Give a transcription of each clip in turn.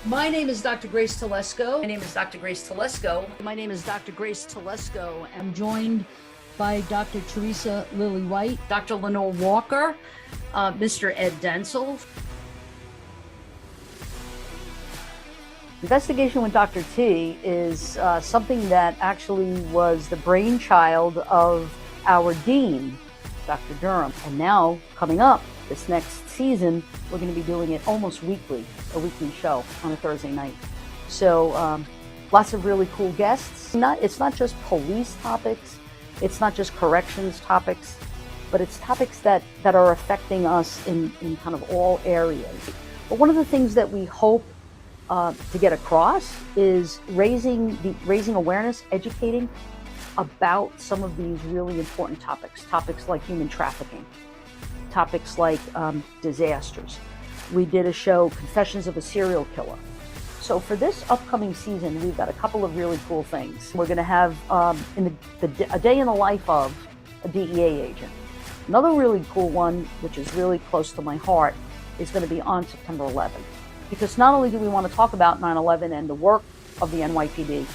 My name is Dr. Grace Telesco. My name is Dr. Grace Telesco. My name is Dr. Grace Telesco. I'm joined by Dr. Teresa Lily White, Dr. Lenore Walker, Mr. Ed Dentzel. Investigation with Dr. T is something that actually was the brainchild of our dean, Dr. Durham. And now, coming up this next season, we're going to be doing it almost weekly, a weekly show on a Thursday night. So lots of really cool guests. It's not just police topics, it's not just corrections topics, but it's topics that are affecting us in kind of all areas. But one of the things that we hope to get across is raising awareness, educating about some of these really important topics like human trafficking, topics like disasters. We did a show, Confessions of a Serial Killer. So for this upcoming season, we've got a couple of really cool things. We're going to have a day in the life of a DEA agent. Another really cool one, which is really close to my heart, is going to be on September 11th. Because not only do we want to talk about 9/11 and the work of the NYPD,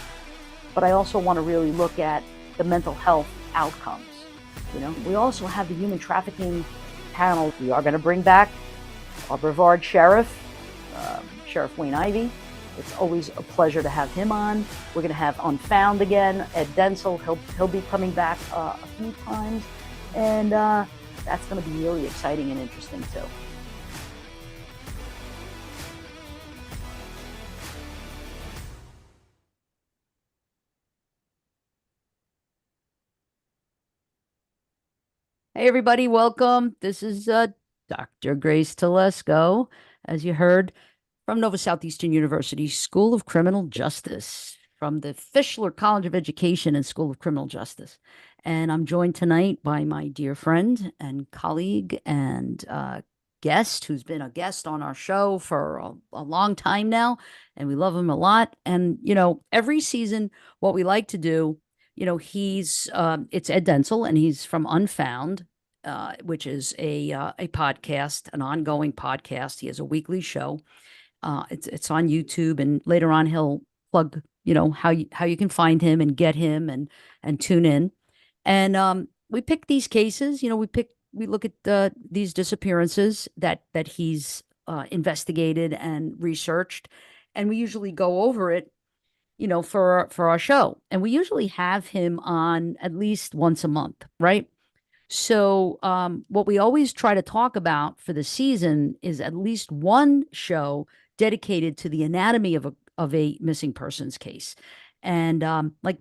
but I also want to really look at the mental health outcomes. You know, we also have the human trafficking panel. We are going to bring back our Brevard Sheriff, Sheriff Wayne Ivey. It's always a pleasure to have him on. We're going to have Unfound again, Ed Dentzel. He'll be coming back a few times, and that's going to be really exciting and interesting too. Hey everybody, welcome. This is Dr. Grace Telesco, as you heard, from Nova Southeastern University School of Criminal Justice, from the Fischler College of Education and School of Criminal Justice. And I'm joined tonight by my dear friend and colleague and guest, who's been a guest on our show for a long time now, and we love him a lot. And, you know, every season, what we like to do, you know, it's Ed Dentzel, and he's from Unfound, which is a podcast, an ongoing podcast. He has a weekly show. It's on YouTube, and later on he'll plug, you know, how you can find him and get him and tune in. And we pick these cases. You know, we look at these disappearances that he's investigated and researched, and we usually go over it, you know, for our show. And we usually have him on at least once a month, right? So what we always try to talk about for the season is at least one show dedicated to the anatomy of a missing persons case. And like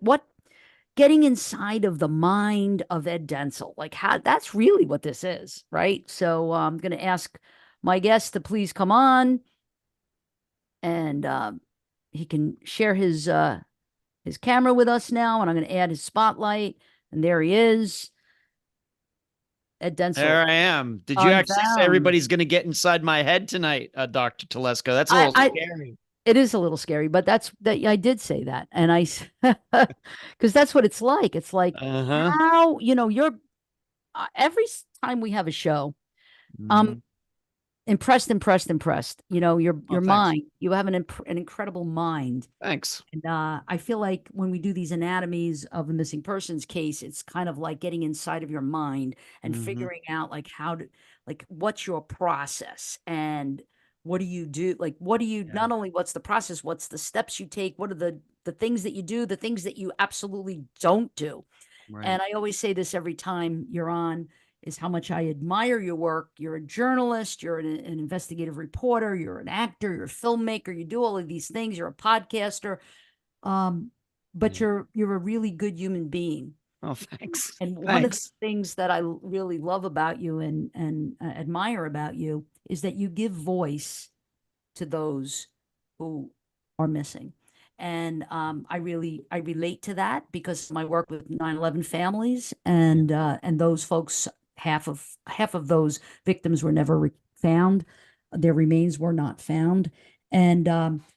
getting inside of the mind of Ed Dentzel, like how that's really what this is, right? So I'm going to ask my guest to please come on, and he can share his camera with us now, and I'm going to add his spotlight, and there he is, Ed Dentzel. There I am. Did you actually say everybody's going to get inside my head tonight, Dr. Telesco? That's a little scary. It is a little scary, but I did say that, and because that's what it's like. It's like how, you know, you're every time we have a show, impressed. You know, your mind. You have an incredible mind. Thanks. And I feel like when we do these anatomies of a missing persons case, it's kind of like getting inside of your mind and figuring out like what's your process and what do you do? Like, what do you, not only what's the process, what's the steps you take? What are the things that you do, the things that you absolutely don't do? Right. And I always say this every time you're on, is how much I admire your work. You're a journalist, you're an investigative reporter, you're an actor, you're a filmmaker, you do all of these things, you're a podcaster, but you're a really good human being. Oh, thanks. And one of the things that I really love about you and admire about you is that you give voice to those who are missing. And I relate to that because of my work with 9/11 families and those folks. Half of those victims were never found. Their remains were not found. And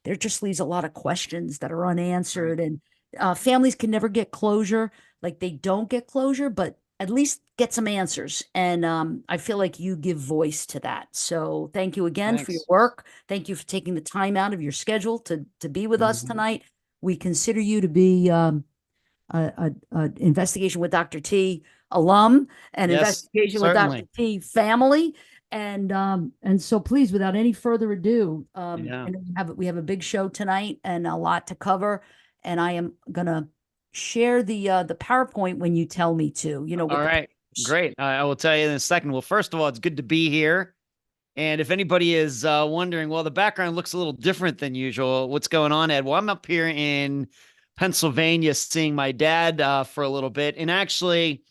there just leaves a lot of questions that are unanswered. And families can never get closure. Like, they don't get closure, but at least get some answers. And I feel like you give voice to that. So thank you again for your Thanks. work. Thank you for taking the time out of your schedule to be with us Mhm. tonight. We consider you to be a investigation with Dr. T alum and Yes, investigation with Dr. certainly. T family. And so please, without any further ado, Yeah. I know we have a big show tonight and a lot to cover. And I am gonna share the PowerPoint when you tell me to, All with the right. pictures. Great. I will tell you in a second. Well, first of all, it's good to be here. And if anybody is wondering, well, the background looks a little different than usual. What's going on, Ed? Well, I'm up here in Pennsylvania seeing my dad for a little bit. And actually,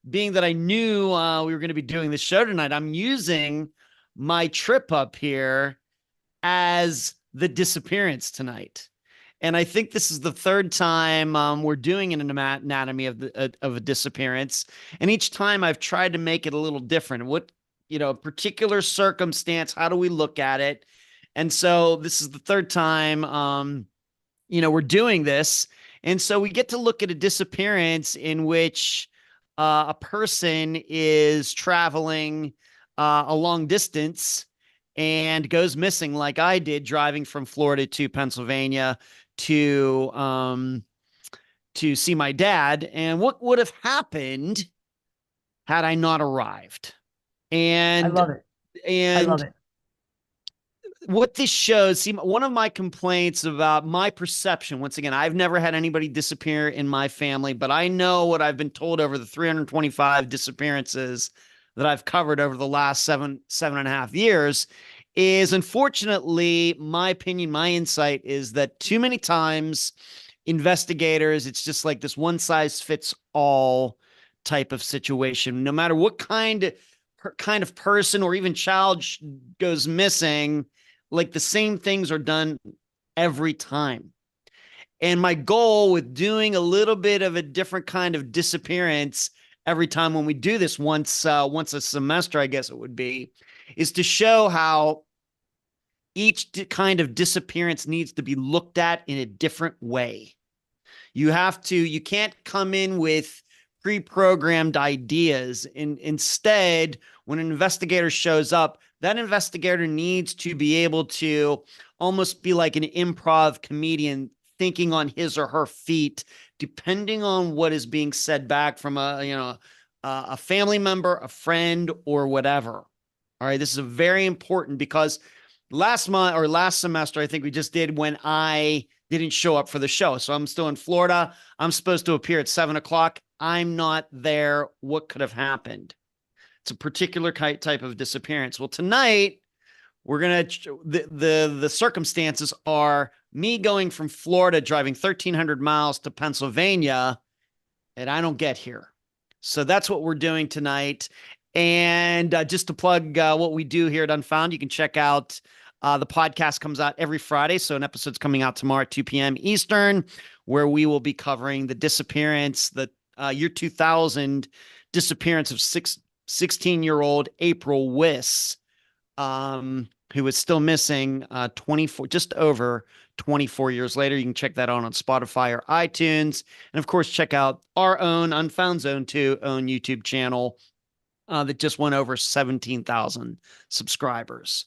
being that I knew we were going to be doing this show tonight, I'm using my trip up here as the disappearance tonight. And I think this is the third time we're doing an anatomy of a disappearance. And each time I've tried to make it a little different. What, particular circumstance, how do we look at it? And so this is the third time, we're doing this. And so we get to look at a disappearance in which a person is traveling a long distance and goes missing, like I did, driving from Florida to Pennsylvania to see my dad. And what would have happened had I not arrived? I And love it. I love and it. what this shows, see, one of my complaints about my perception, once again, I've never had anybody disappear in my family, but I know what I've been told over the 325 disappearances that I've covered over the last 7.5 years is, unfortunately, my opinion, my insight is that too many times investigators, it's just like this one size fits all type of situation. No matter what kind of person or even child goes missing, like the same things are done every time. And my goal with doing a little bit of a different kind of disappearance every time when we do this once a semester, I guess it would be, is to show how each kind of disappearance needs to be looked at in a different way. You can't come in with pre-programmed ideas. Instead, when an investigator shows up, that investigator needs to be able to almost be like an improv comedian, thinking on his or her feet, depending on what is being said back from a family member, a friend, or whatever. All right, this is very important because last semester, I think we just did, when I didn't show up for the show. So I'm still in Florida. I'm supposed to appear at 7 o'clock. I'm not there. What could have happened? It's a particular type of disappearance. Well, tonight we're gonna the circumstances are me going from Florida, driving 1,300 miles to Pennsylvania, and I don't get here. So that's what we're doing tonight. And just to plug what we do here at Unfound, you can check out the podcast comes out every Friday. So an episode's coming out tomorrow at 2 p.m. Eastern, where we will be covering the disappearance, the year 2000 disappearance of 16-year-old April Wiss, who is still missing 24, just over 24 years later. You can check that out on Spotify or iTunes. And of course, check out our own Unfound Zone 2 own YouTube channel that just went over 17,000 subscribers.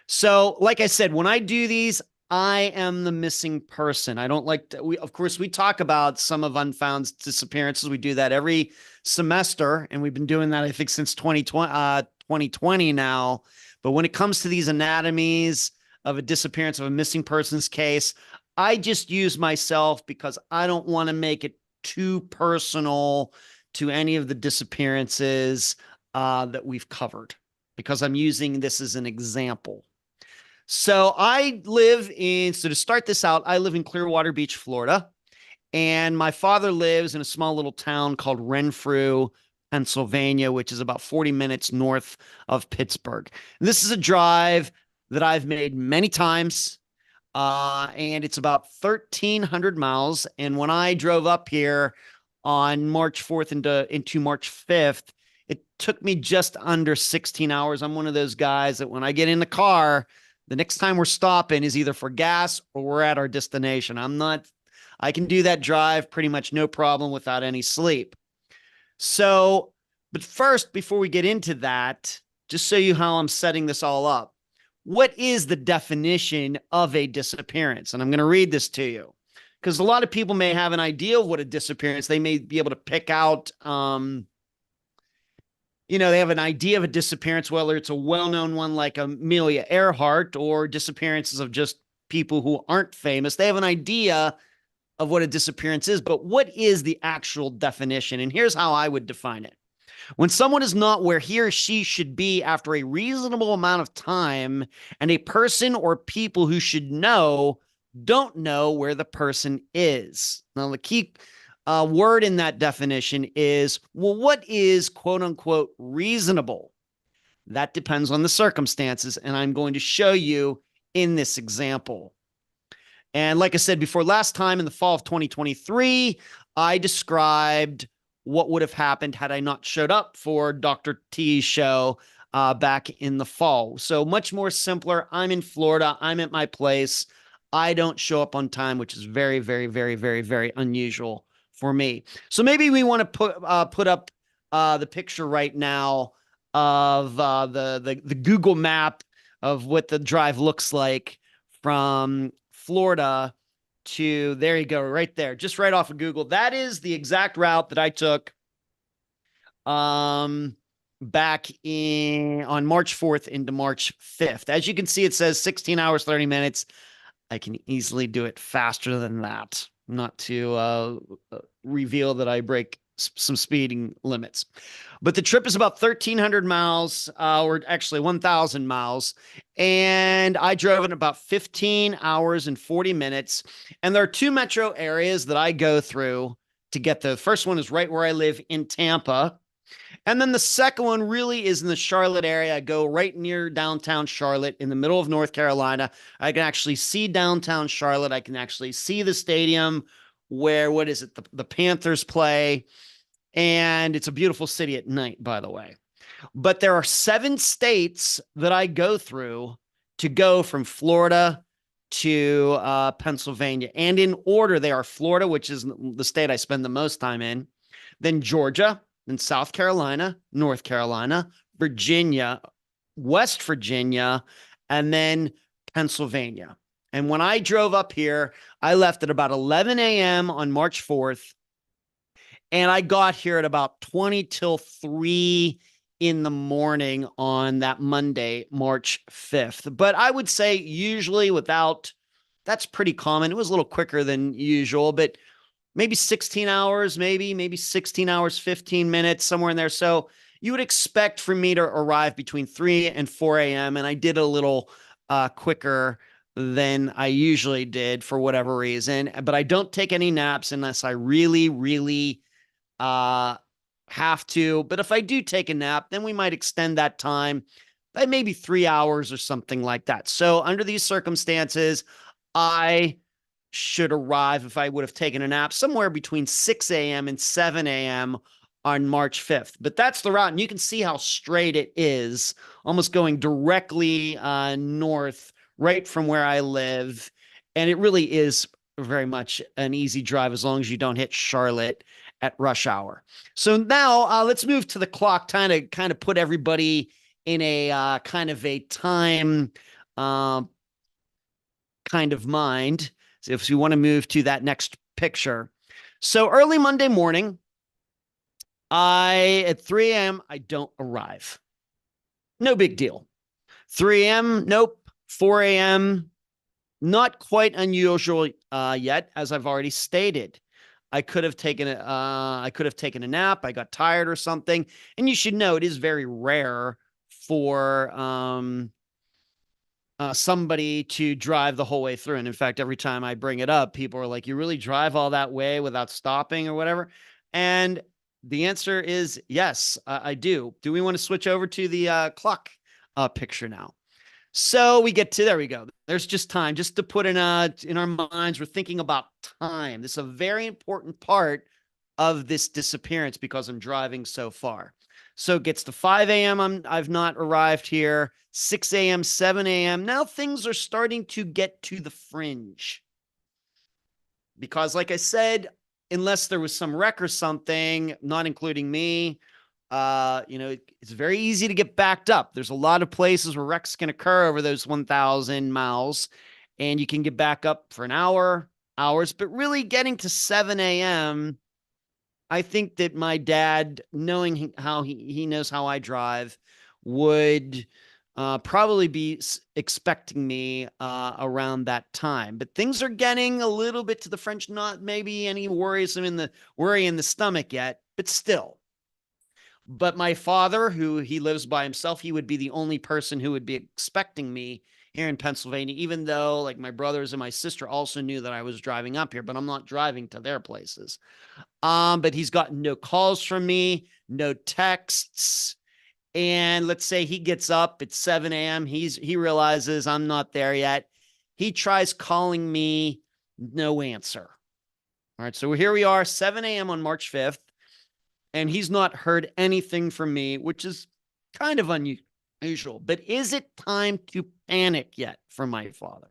So, like I said, when I do these, I am the missing person. I don't like to, of course, we talk about some of Unfound's disappearances. We do that every semester, and we've been doing that, I think, since 2020 now. But when it comes to these anatomies of a disappearance of a missing person's case, I just use myself because I don't want to make it too personal to any of the disappearances that we've covered, because I'm using this as an example. So to start this out, I live in Clearwater Beach, Florida, and my father lives in a small little town called Renfrew, Pennsylvania, which is about 40 minutes north of Pittsburgh. And this is a drive that I've made many times, and it's about 1,300 miles. And when I drove up here on March 4th into March 5th, it took me just under 16 hours. I'm one of those guys that when I get in the car, the next time we're stopping is either for gas or we're at our destination. I can do that drive pretty much no problem without any sleep. So But first, before we get into that, just show you how I'm setting this all up. What is the definition of a disappearance? And I'm going to read this to you because a lot of people may have an idea of what a disappearance. They may be able to pick out, they have an idea of a disappearance, whether it's a well-known one like Amelia Earhart or disappearances of just people who aren't famous. They have an idea of what a disappearance is, but what is the actual definition? And here's how I would define it. When someone is not where he or she should be after a reasonable amount of time, and a person or people who should know don't know where the person is. Now, the key word in that definition is, well, what is quote unquote reasonable? That depends on the circumstances, and I'm going to show you in this example. And like I said before, last time in the fall of 2023, I described what would have happened had I not showed up for Dr. T's show back in the fall. So much more simpler. I'm in Florida. I'm at my place. I don't show up on time, which is very, very, very, very, very unusual for me. So maybe we want to put up the picture right now of the Google map of what the drive looks like from Florida to, there you go, right there, just right off of Google. That is the exact route that I took back on March 4th into March 5th. As you can see, it says 16 hours, 30 minutes. I can easily do it faster than that, not to reveal that I break some speeding limits. But the trip is about 1,300 miles, or actually 1,000 miles. And I drove in about 15 hours and 40 minutes. And there are two metro areas that I go through to get there. The first one is right where I live in Tampa. And then the second one really is in the Charlotte area. I go right near downtown Charlotte in the middle of North Carolina. I can actually see downtown Charlotte. I can actually see the stadium where, what is it, the Panthers play. And it's a beautiful city at night, by the way. But there are 7 states that I go through to go from Florida to Pennsylvania. And in order, they are Florida, which is the state I spend the most time in, then Georgia, then South Carolina, North Carolina, Virginia, West Virginia, and then Pennsylvania. And when I drove up here, I left at about 11 a.m. on March 4th. And I got here at about 20 till 3 in the morning on that Monday, March 5th. But I would say usually that's pretty common. It was a little quicker than usual, but maybe 16 hours, maybe 16 hours, 15 minutes, somewhere in there. So you would expect for me to arrive between 3 and 4 a.m. And I did a little quicker than I usually did for whatever reason. But I don't take any naps unless I really, really have to. But if I do take a nap, then we might extend that time by maybe 3 hours or something like that. So under these circumstances, I should arrive, if I would have taken a nap, somewhere between 6 a.m. and 7 a.m. on March 5th. But that's the route. And you can see how straight it is, almost going directly north, right from where I live. And it really is very much an easy drive as long as you don't hit Charlotte at rush hour. So now let's move to the clock, kind of put everybody in a kind of a time kind of mind. So if you want to move to that next picture. So early Monday morning, at 3 a.m., I don't arrive. No big deal. 3 a.m., nope. 4 a.m., not quite unusual yet, as I've already stated. I could have taken a nap. I got tired or something. And you should know it is very rare for somebody to drive the whole way through. And in fact, every time I bring it up, people are like, you really drive all that way without stopping or whatever? And the answer is yes, I do. Do we want to switch over to the clock picture now? So we get to, there we go. There's just time, just to put in our minds, we're thinking about time. This is a very important part of this disappearance because I'm driving so far. So it gets to 5 a.m. I've not arrived here. 6 a.m., 7 a.m. Now things are starting to get to the fringe. Because like I said, unless there was some wreck or something, not including me, It's very easy to get backed up. There's a lot of places where wrecks can occur over those 1,000 miles, and you can get back up for an hour, hours, but really getting to 7 a.m., I think that my dad, knowing how he knows how I drive, would probably be expecting me around that time. But things are getting a little bit to the French, not maybe any worry in the stomach yet, but still. But my father, who he lives by himself, he would be the only person who would be expecting me here in Pennsylvania, even though like my brothers and my sister also knew that I was driving up here, but I'm not driving to their places. But he's gotten no calls from me, no texts. And let's say he gets up at 7 a.m. He realizes I'm not there yet. He tries calling me, no answer. All right. So here we are, 7 a.m. on March 5th, and he's not heard anything from me, which is kind of unusual. But is it time to panic yet for my father?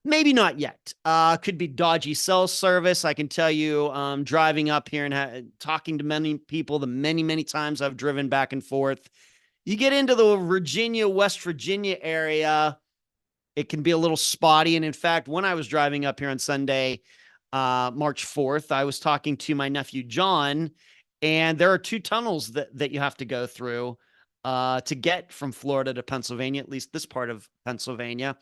Maybe not yet. Could be dodgy cell service. I can tell you, driving up here and talking to many people, the many times I've driven back and forth. You get into the Virginia, West Virginia area, it can be a little spotty. And in fact, when I was driving up here on Sunday, March 4th, I was talking to my nephew, John, and there are two tunnels that you have to go through to get from Florida to Pennsylvania, at least this part of Pennsylvania.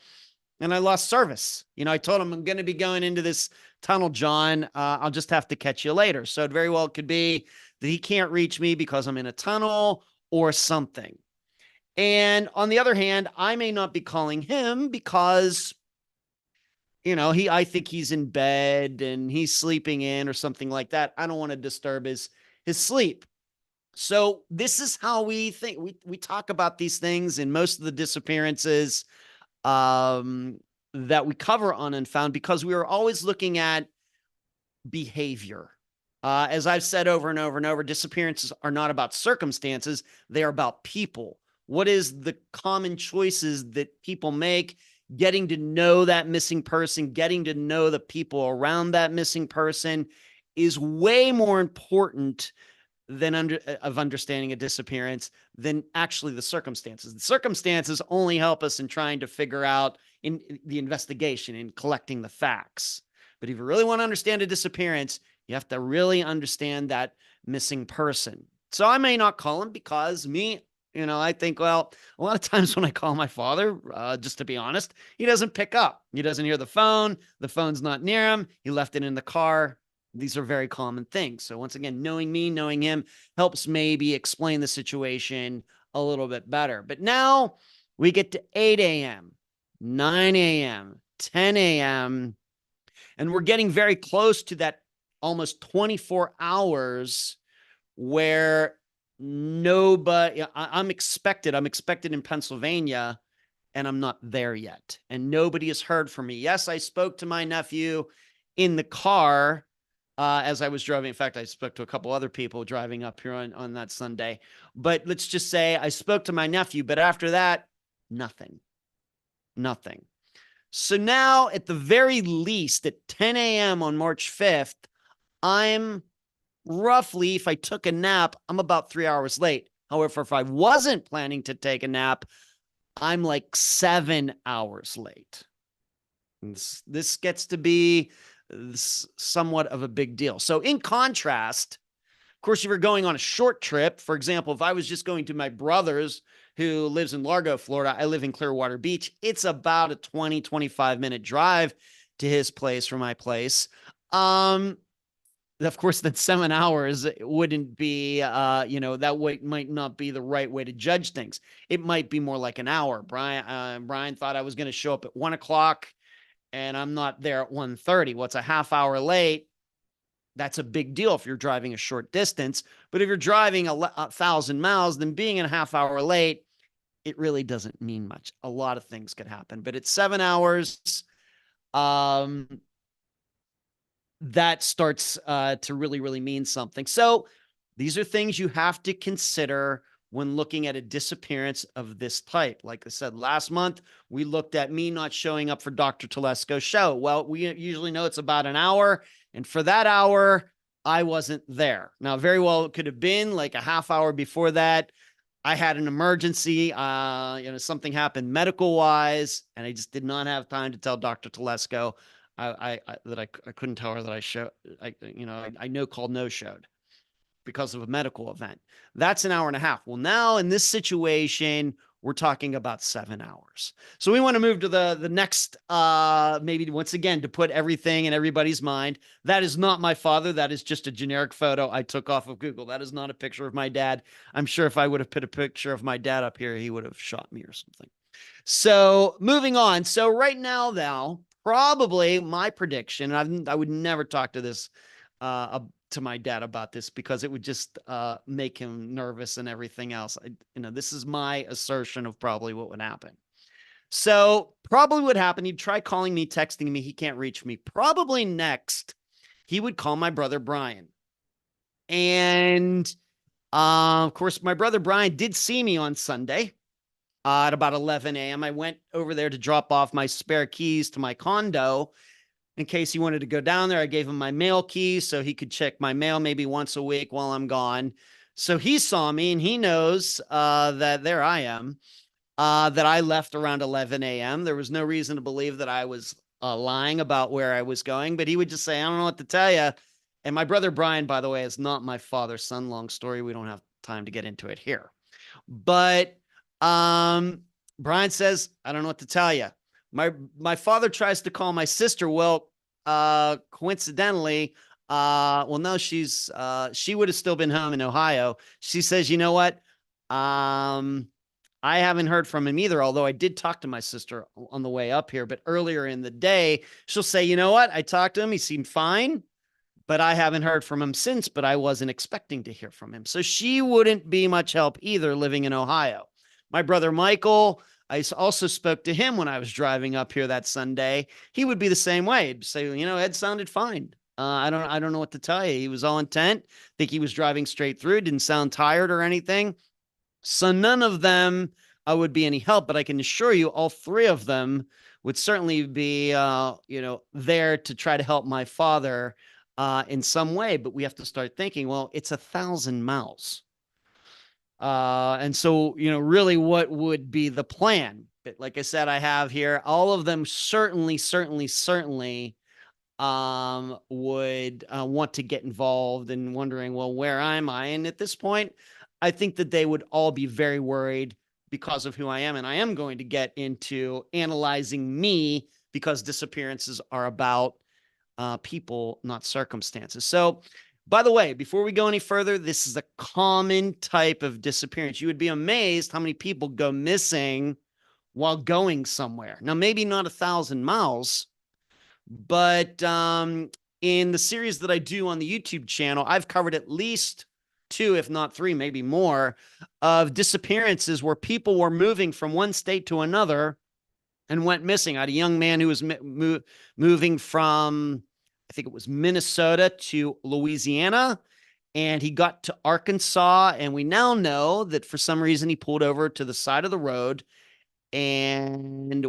And I lost service. I told him I'm going to be going into this tunnel, John. I'll just have to catch you later. So it very well could be that he can't reach me because I'm in a tunnel or something. And on the other hand, I may not be calling him because, I think he's in bed and he's sleeping in or something like that. I don't want to disturb his sleep. So this is how we think. We talk about these things in most of the disappearances that we cover on Unfound, because we are always looking at behavior. As I've said over and over and over, disappearances are not about circumstances. They are about people. What is the common choices that people make? Getting to know that missing person, getting to know the people around that missing person is way more important of understanding a disappearance than actually the circumstances. The circumstances only help us in trying to figure out in the investigation and collecting the facts. But if you really want to understand a disappearance, you have to really understand that missing person. So I may not call him because I think, well, a lot of times when I call my father, just to be honest, he doesn't pick up. He doesn't hear the phone. The phone's not near him. He left it in the car. These are very common things. So once again, knowing me, knowing him helps maybe explain the situation a little bit better. But now we get to 8 a.m., 9 a.m., 10 a.m., and we're getting very close to that almost 24 hours where I'm expected in Pennsylvania, and I'm not there yet. And nobody has heard from me. Yes, I spoke to my nephew in the car as I was driving. In fact, I spoke to a couple other people driving up here on that Sunday. But let's just say I spoke to my nephew, but after that, nothing. So now, at the very least, at 10 a.m. on March 5th, I'm roughly, if I took a nap, I'm about 3 hours late. However, if I wasn't planning to take a nap, I'm like 7 hours late. This gets to be somewhat of a big deal. So in contrast, of course, if you're going on a short trip, for example, if I was just going to my brother's who lives in Largo, Florida, I live in Clearwater Beach, it's about a 25-minute drive to his place from my place. Of course, that 7 hours wouldn't be, that way might not be the right way to judge things. It might be more like an hour. Brian thought I was going to show up at 1 o'clock and I'm not there at 1:30. What's a half hour late? That's a big deal if you're driving a short distance. But if you're driving 1,000 miles, then being a half hour late, it really doesn't mean much. A lot of things could happen. But at 7 hours, that starts to really mean something. So these are things you have to consider when looking at a disappearance of this type. Like I said, last month, we looked at me not showing up for Dr. Telesco's show. Well, we usually know it's about an hour. And for that hour, I wasn't there. Now, very well, it could have been like a half hour before that. I had an emergency, something happened medical wise, and I just did not have time to tell Dr. Telesco that I couldn't tell her that I no called, no showed because of a medical event. That's an hour and a half. Well, now in this situation, we're talking about 7 hours. So we want to move to the next, maybe once again, to put everything in everybody's mind. That is not my father. That is just a generic photo I took off of Google. That is not a picture of my dad. I'm sure if I would have put a picture of my dad up here, he would have shot me or something. So moving on. So right now, probably my prediction, and I would never talk to this, to my dad about this because it would just make him nervous and everything else. This is my assertion of probably what would happen. So probably what happened, he'd try calling me, texting me. He can't reach me. Probably next, he would call my brother Brian. And of course, my brother Brian did see me on Sunday at about 11 a.m. I went over there to drop off my spare keys to my condo in case he wanted to go down there. I gave him my mail keys so he could check my mail maybe once a week while I'm gone. So he saw me and he knows that there I am, that I left around 11 a.m. There was no reason to believe that I was lying about where I was going, but he would just say, I don't know what to tell you. And my brother Brian, by the way, is not my father's son. Long story. We don't have time to get into it here. But Brian says, I don't know what to tell you. My father tries to call my sister. Well, coincidentally, no, she would have still been home in Ohio. She says, you know what? I haven't heard from him either, although I did talk to my sister on the way up here. But earlier in the day, she'll say, you know what? I talked to him. He seemed fine, but I haven't heard from him since, but I wasn't expecting to hear from him. So she wouldn't be much help either living in Ohio. My brother Michael, I also spoke to him when I was driving up here that Sunday. He would be the same way. He'd say, Ed sounded fine. I don't know what to tell you. He was all intent. I think he was driving straight through. Didn't sound tired or anything. So none of them would be any help, but I can assure you all three of them would certainly be, there to try to help my father in some way. But we have to start thinking, well, it's 1,000 miles. And so, really what would be the plan? But like I said, I have here, all of them certainly would want to get involved and wondering, well, where am I? And at this point, I think that they would all be very worried because of who I am. And I am going to get into analyzing me because disappearances are about people, not circumstances. So, by the way, before we go any further, this is a common type of disappearance. You would be amazed how many people go missing while going somewhere. Now, maybe not 1,000 miles, but in the series that I do on the YouTube channel, I've covered at least 2, if not 3, maybe more, of disappearances where people were moving from one state to another and went missing. I had a young man who was moving from, I think it was Minnesota to Louisiana, and he got to Arkansas, and we now know that for some reason he pulled over to the side of the road and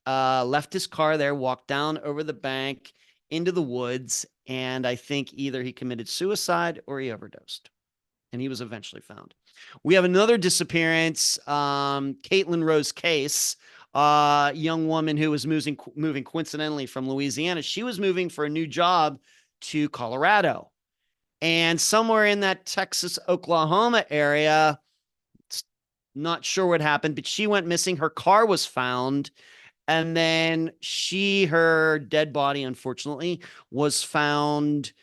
left his car there, walked down over the bank into the woods, and I think either he committed suicide or he overdosed, and he was eventually found. We have another disappearance, Caitlin Rose Case, young woman who was moving coincidentally from Louisiana. She was moving for a new job to Colorado, and somewhere in that Texas, Oklahoma area, not sure what happened, but she went missing. Her car was found, and then her dead body, unfortunately, was found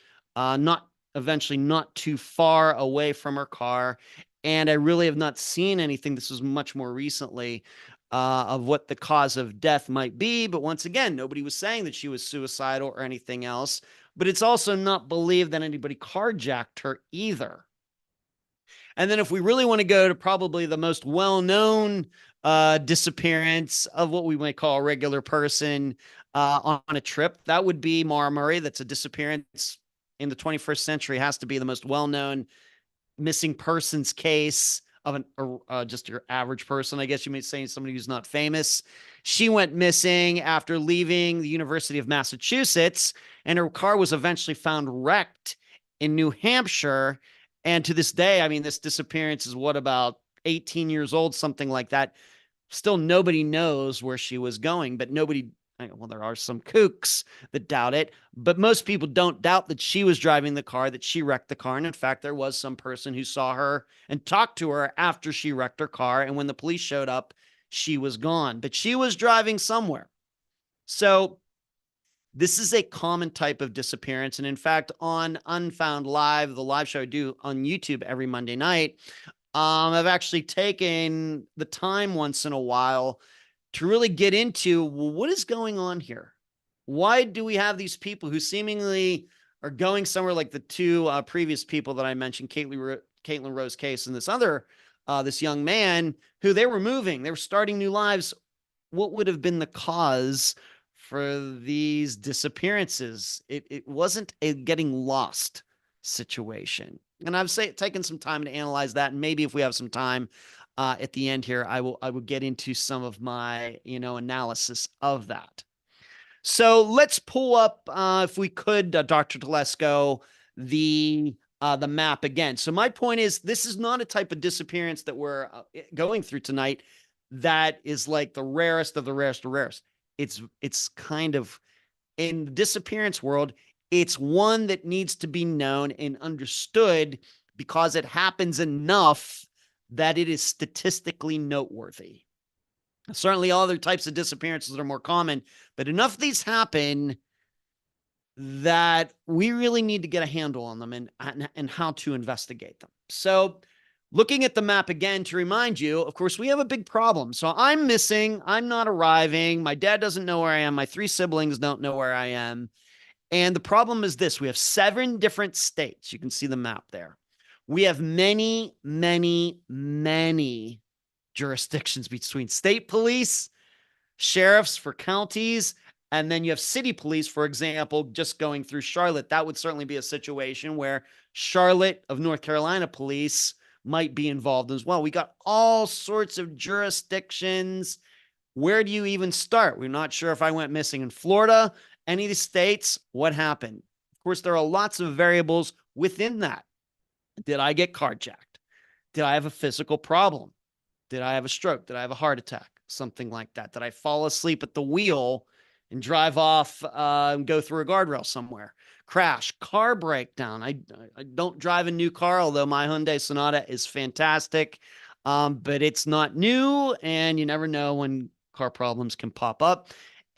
eventually not too far away from her car. And I really have not seen anything. This was much more recently of what the cause of death might be. But once again, nobody was saying that she was suicidal or anything else. But it's also not believed that anybody carjacked her either. And then if we really want to go to probably the most well-known disappearance of what we might call a regular person on a trip, that would be Maura Murray. That's a disappearance in the 21st century, has to be the most well-known missing persons case of just your average person. I guess you might say somebody who's not famous. She went missing after leaving the University of Massachusetts, and her car was eventually found wrecked in New Hampshire. And to this day, I mean, this disappearance is what, about 18 years old, something like that. Still, nobody knows where she was going, but nobody, well, there are some kooks that doubt it, but most people don't doubt that she was driving the car, that she wrecked the car. And in fact, there was some person who saw her and talked to her after she wrecked her car. And when the police showed up, she was gone, but she was driving somewhere. So this is a common type of disappearance. And in fact, on Unfound Live, the live show I do on YouTube every Monday night, I've actually taken the time once in a while to really get into, well, what is going on here? Why do we have these people who seemingly are going somewhere, like the two previous people that I mentioned, Caitlin Rose Case and this young man, who they were moving, they were starting new lives. What would have been the cause for these disappearances? It wasn't a getting lost situation. And I've taken some time to analyze that. And maybe if we have some time at the end here, I will get into some of my, analysis of that. So let's pull up, if we could, Dr. Telesco, the map again. So my point is, this is not a type of disappearance that we're going through tonight that is like the rarest of the rarest of rarest. It's kind of, in the disappearance world, it's one that needs to be known and understood because it happens enough that it is statistically noteworthy. Certainly other types of disappearances are more common, but enough of these happen that we really need to get a handle on them and how to investigate them. So looking at the map again to remind you, of course, we have a big problem. So I'm missing. I'm not arriving. My dad doesn't know where I am. My 3 siblings don't know where I am. And the problem is this: we have 7 different states. You can see the map there. We have many, many, many jurisdictions between state police, sheriffs for counties, and then you have city police. For example, just going through Charlotte, that would certainly be a situation where Charlotte of North Carolina police might be involved as well. We got all sorts of jurisdictions. Where do you even start? We're not sure if I went missing in Florida, any of the states. What happened? Of course, there are lots of variables within that. Did I get carjacked? Did I have a physical problem? Did I have a stroke? Did I have a heart attack? Something like that. Did I fall asleep at the wheel and drive off and go through a guardrail somewhere? Crash, car breakdown. I don't drive a new car, although my Hyundai Sonata is fantastic, but it's not new, and you never know when car problems can pop up.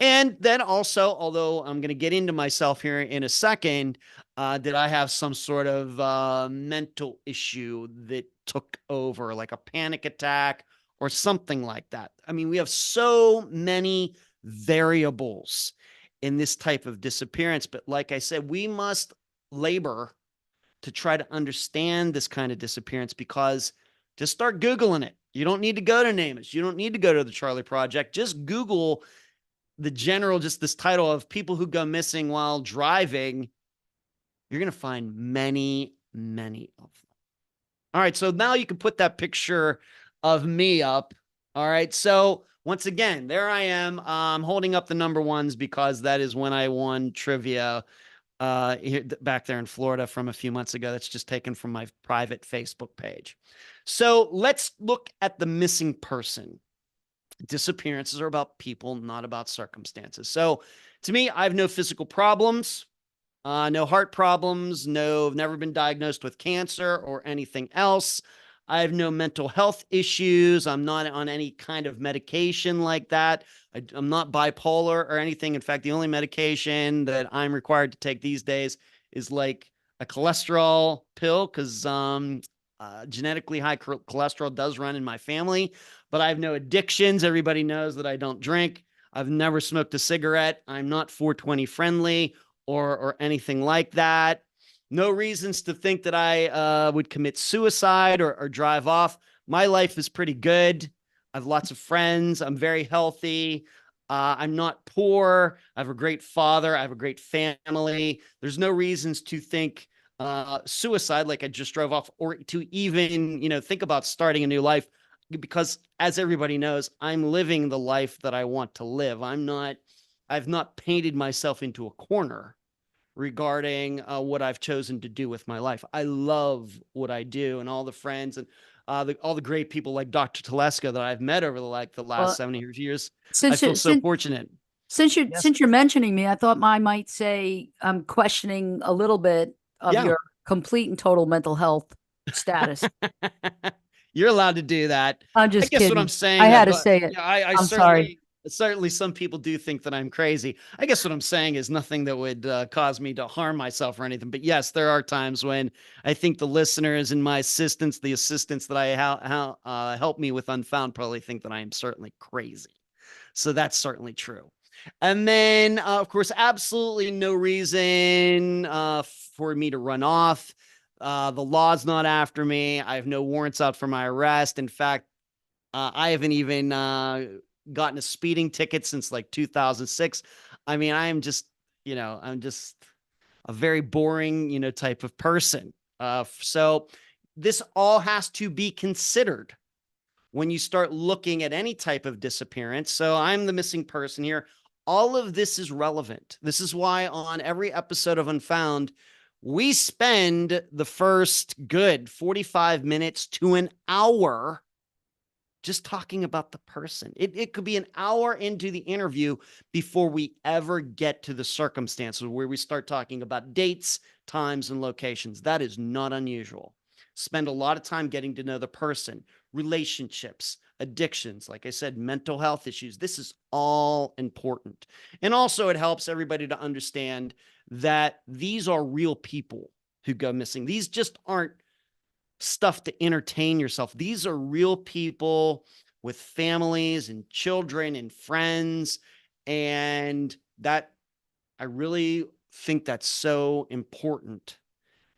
And then also, although I'm going to get into myself here in a second, did I have some sort of mental issue that took over, like a panic attack or something like that? I mean, we have so many variables in this type of disappearance. But like I said, we must labor to try to understand this kind of disappearance, because just start Googling it. You don't need to go to NamUs. You don't need to go to the Charlie Project. Just Google the general, just this title of people who go missing while driving. You're going to find many, many of them. All right. So now you can put that picture of me up. All right. So once again, there I am. I'm holding up the number ones because that is when I won trivia back there in Florida from a few months ago. That's just taken from my private Facebook page. So let's look at the missing person. Disappearances are about people, not about circumstances. So to me, I have no physical problems, no heart problems, I've never been diagnosed with cancer or anything else. I have no mental health issues. I'm not on any kind of medication like that. I'm not bipolar or anything. In fact, the only medication that I'm required to take these days is like a cholesterol pill, because genetically high cholesterol does run in my family, but I have no addictions. Everybody knows that I don't drink. I've never smoked a cigarette. I'm not 420 friendly or anything like that. No reasons to think that I would commit suicide or drive off. My life is pretty good. I have lots of friends. I'm very healthy. I'm not poor. I have a great father. I have a great family. There's no reasons to think suicide, like I just drove off, or to even, think about starting a new life, because as everybody knows, I'm living the life that I want to live. I've not painted myself into a corner. regarding what I've chosen to do with my life. I love what I do, and all the friends and all the great people like Dr. Telesco that I've met over the last Well, 70 years. I since feel you so since fortunate. Yes. since you're mentioning me, I thought I might say I'm questioning a little bit of Yeah. your complete and total mental health status. You're allowed to do that. I'm I just guess what I'm kidding. I saying, had to but say it. yeah, I I'm sorry. certainly some people do think that I'm crazy. I guess what I'm saying is nothing that would cause me to harm myself or anything. But yes, there are times when I think the listeners and my assistants, the assistants that I help me with Unfound, probably think that I am certainly crazy. So that's certainly true. And then, of course, absolutely no reason for me to run off. The law's not after me. I have no warrants out for my arrest. In fact, I haven't even gotten a speeding ticket since like 2006. I mean, I'm just a very boring, type of person. So this all has to be considered when you start looking at any type of disappearance. So I'm the missing person here. All of this is relevant. This is why on every episode of Unfound, we spend the first good 45 minutes to an hour just talking about the person. It could be an hour into the interview before we ever get to the circumstances where we start talking about dates, times, and locations. That is not unusual. Spend a lot of time getting to know the person, relationships, addictions, like I said, mental health issues. This is all important. And also, it helps everybody to understand that these are real people who go missing. These just aren't stuff to entertain yourself. These are real people with families and children and friends. And that, I really think that's so important.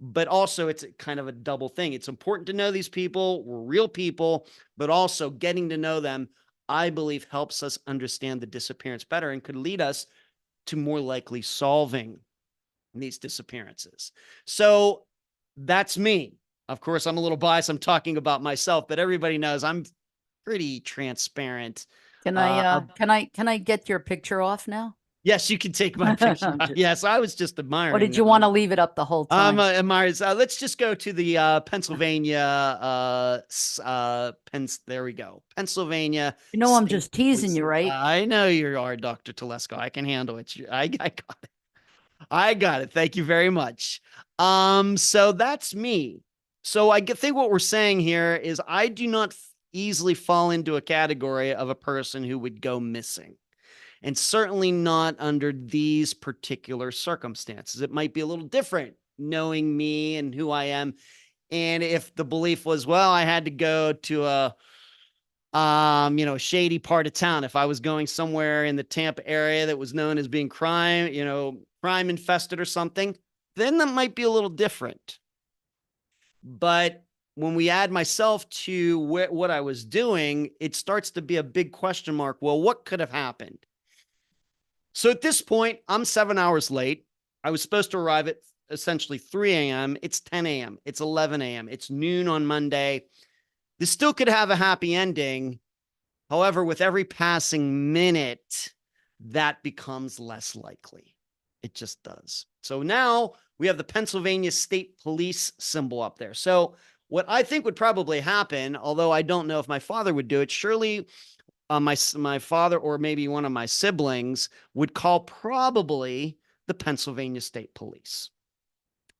But also, it's kind of a double thing. It's important to know these people. We're real people, but also getting to know them, I believe, helps us understand the disappearance better and could lead us to more likely solving these disappearances. So that's me. Of course, I'm a little biased. I'm talking about myself, but everybody knows I'm pretty transparent. Can I get your picture off now? Yes, you can take my picture. Yes, I was just Or did admiring. you want to leave it up the whole time? Admires. Let's just go to the Pennsylvania. There we go. Pennsylvania You know I'm State just teasing Police. you, right? I know you are, Dr. Telesco. I can handle it. I got it. I got it. Thank you very much. So that's me. So I think what we're saying here is I do not easily fall into a category of a person who would go missing, and certainly not under these particular circumstances. It might be a little different knowing me and who I am. And if the belief was, well, I had to go to a shady part of town. If I was going somewhere in the Tampa area that was known as being crime infested or something, then that might be a little different. But when we add myself to what I was doing, it starts to be a big question mark. Well, what could have happened? So at this point, I'm 7 hours late. I was supposed to arrive at essentially 3 a.m. It's 10 a.m. It's 11 a.m. It's noon on Monday. This still could have a happy ending. However, with every passing minute, that becomes less likely. It just does. So now we have the Pennsylvania State Police symbol up there. So what I think would probably happen, although I don't know if my father would do it, surely my father or maybe one of my siblings would call probably the Pennsylvania State Police.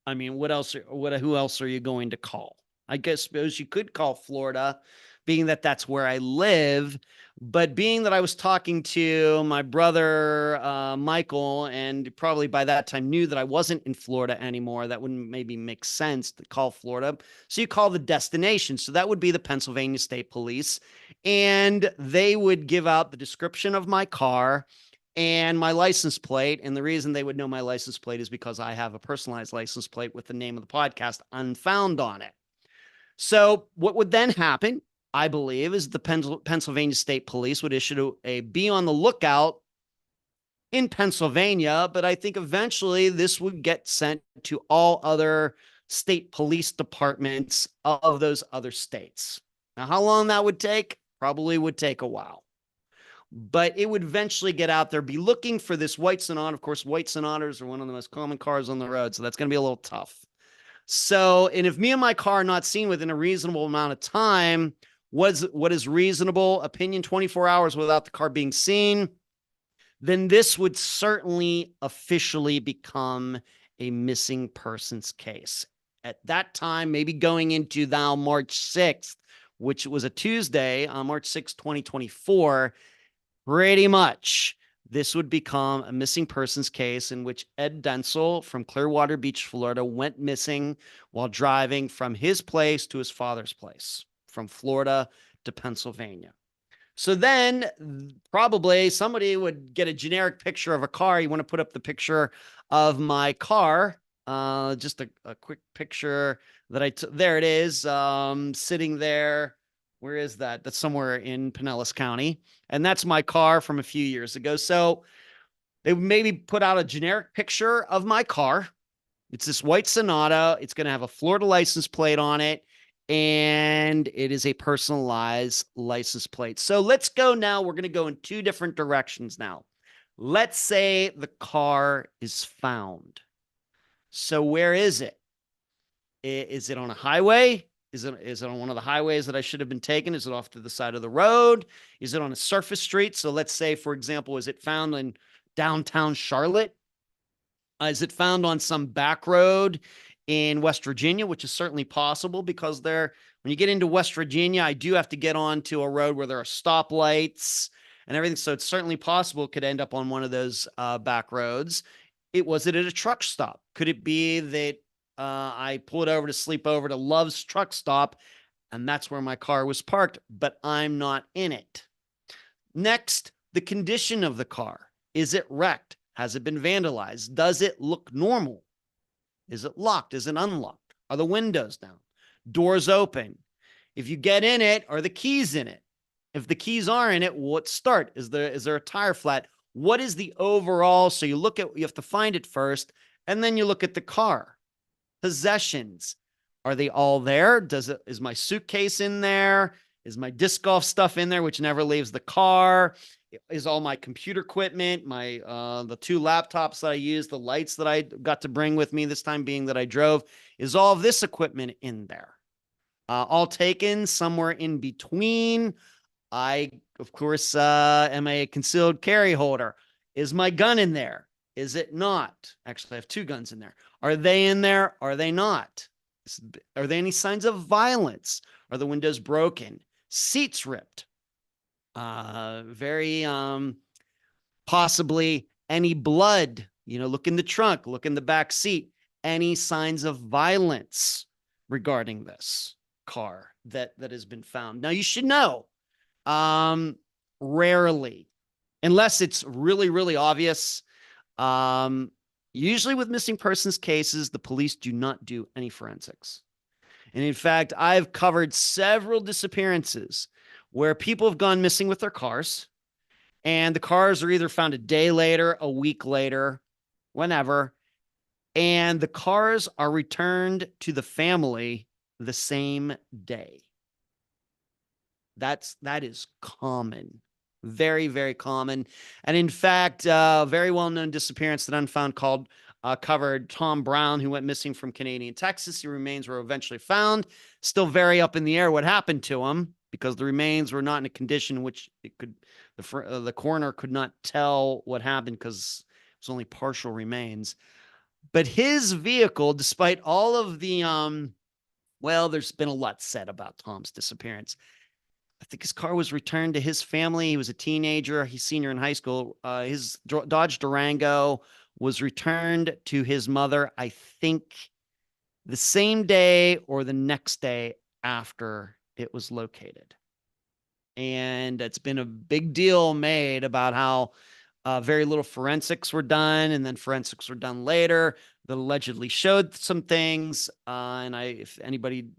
I mean, who else are you going to call? I suppose you could call Florida, being that that's where I live. But being that I was talking to my brother, Michael, and probably by that time knew that I wasn't in Florida anymore, that wouldn't maybe make sense to call Florida. So you call the destination. So that would be the Pennsylvania State Police. And they would give out the description of my car and my license plate. And the reason they would know my license plate is because I have a personalized license plate with the name of the podcast, Unfound, on it. So what would then happen, I believe, is the Pennsylvania State Police would issue a be on the lookout in Pennsylvania, but I think eventually this would get sent to all other state police departments of those other states. Now, how long that would take? Probably would take a while. but it would eventually get out there, be looking for this white Sonata. Of course, white Sonatas are one of the most common cars on the road, so that's going to be a little tough. So, and if me and my car are not seen within a reasonable amount of time, what is reasonable? Opinion 24 hours without the car being seen, then this would certainly officially become a missing persons case. At that time, maybe going into now March 6th, which was a Tuesday, March 6th, 2024, pretty much this would become a missing persons case in which Ed Dentzel from Clearwater Beach, Florida, went missing while driving from his place to his father's place, from Florida to Pennsylvania. So then probably somebody would get a generic picture of a car. You want to put up the picture of my car. Just a quick picture that there it is, sitting there. Where is that? That's somewhere in Pinellas County. And that's my car from a few years ago. So they would maybe put out a generic picture of my car. It's this white Sonata. It's going to have a Florida license plate on it, and it is a personalized license plate. So let's go now. We're going to go in two different directions now. Let's say the car is found. So where is it? Is it on a highway? Is it on one of the highways that I should have been taken? Is it off to the side of the road? Is it on a surface street? So let's say, for example, is it found in downtown Charlotte? Is it found on some back road in West Virginia, which is certainly possible because when you get into West Virginia, I do have to get onto a road where there are stoplights and everything. So it's certainly possible it could end up on one of those back roads. Was it at a truck stop? Could it be that I pulled over to sleep over to Love's truck stop, and that's where my car was parked, but I'm not in it? Next, the condition of the car. Is it wrecked? Has it been vandalized? Does it look normal? Is it locked? Is it unlocked? Are the windows down? Doors open? If you get in it, are the keys in it? If the keys are in it, what start? Is there a tire flat? What is the overall? So you have to find it first, and then you look at the car. Possessions. Are they all there? Is my suitcase in there? Is my disc golf stuff in there, which never leaves the car? Is all my computer equipment, the two laptops that I use, the lights that I got to bring with me this time being that I drove, is all of this equipment in there? All taken somewhere in between. I, of course, am a concealed carry holder. Is my gun in there? Is it not? Actually, I have two guns in there. Are they in there? Are they not? Are there any signs of violence? Are the windows broken? Seats ripped? Very possibly any blood. Look in the trunk, look in the back seat. Any signs of violence regarding this car that has been found? Now, you should know, rarely, unless it's really, really obvious, usually with missing persons cases, the police do not do any forensics. And in fact, I've covered several disappearances where people have gone missing with their cars, and the cars are either found a day later, a week later, whenever, and the cars are returned to the family the same day. That is common. Very, very common. And in fact, very well-known disappearance that Unfound covered Tom Brown, who went missing from Canadian Texas. His remains were eventually found. Still very up in the air what happened to him, because the remains were not in a condition in which the coroner could not tell what happened because it was only partial remains. But his vehicle, despite all of the, there's been a lot said about Tom's disappearance. I think his car was returned to his family. He was a teenager. He's senior in high school. His Dodge Durango was returned to his mother, I think, the same day or the next day after it was located. And it's been a big deal made about how very little forensics were done, and then forensics were done later that allegedly showed some things. And if anybody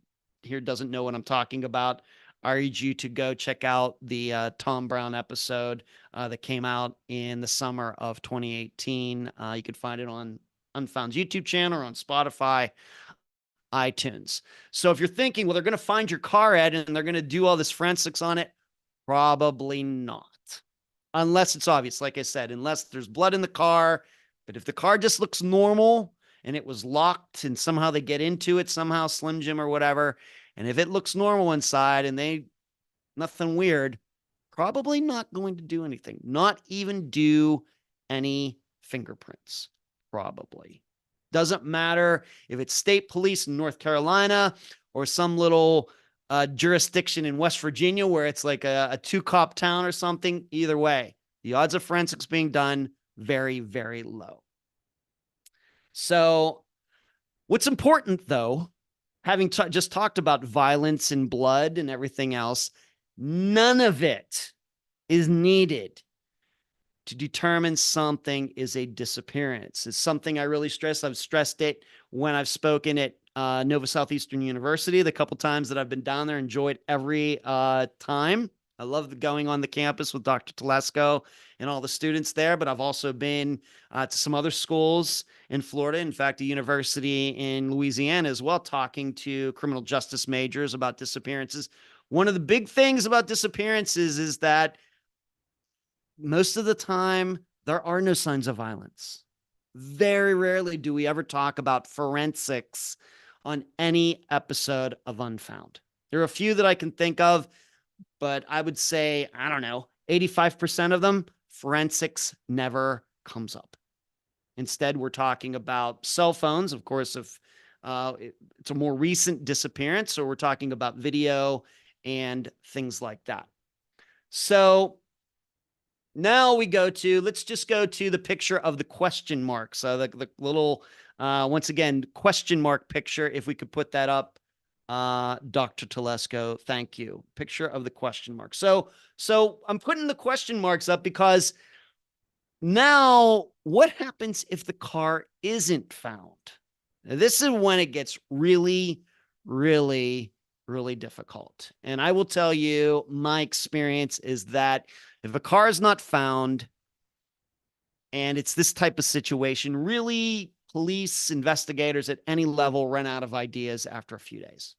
here doesn't know what I'm talking about, I urge you to go check out the Tom Brown episode that came out in the summer of 2018. You could find it on Unfound's YouTube channel or on Spotify, iTunes. So if you're thinking, well, they're going to find your car, Ed, and they're going to do all this forensics on it, probably not. unless it's obvious, like I said, unless there's blood in the car. But if the car just looks normal and it was locked and somehow they get into it, somehow Slim Jim or whatever, and if it looks normal inside and they nothing weird, probably not going to do anything, not even do any fingerprints, probably. Doesn't matter if it's state police in North Carolina or some little jurisdiction in West Virginia where it's like a two-cop town or something. Either way, the odds of forensics being done, very, very low. So what's important, though, having just talked about violence and blood and everything else, none of it is needed to determine something is a disappearance. It's something I really stress. I've stressed it when I've spoken at Nova Southeastern University. The couple times that I've been down there, enjoyed every time. I love going on the campus with Dr. Telesco and all the students there, but I've also been to some other schools in Florida. In fact, a university in Louisiana as well, talking to criminal justice majors about disappearances. One of the big things about disappearances is that most of the time, there are no signs of violence. Very rarely do we ever talk about forensics on any episode of Unfound. There are a few that I can think of, but I would say, I don't know, 85% of them, forensics never comes up. Instead, we're talking about cell phones. Of course, if it's a more recent disappearance, so we're talking about video and things like that. So now we let's just go to the picture of the question mark. So the little, once again, question mark picture, if we could put that up, Dr. Telesco, thank you. Picture of the question mark. So I'm putting the question marks up because now what happens if the car isn't found? Now, this is when it gets really, really, really difficult. And I will tell you, my experience is that if a car is not found and it's this type of situation, really police investigators at any level run out of ideas after a few days.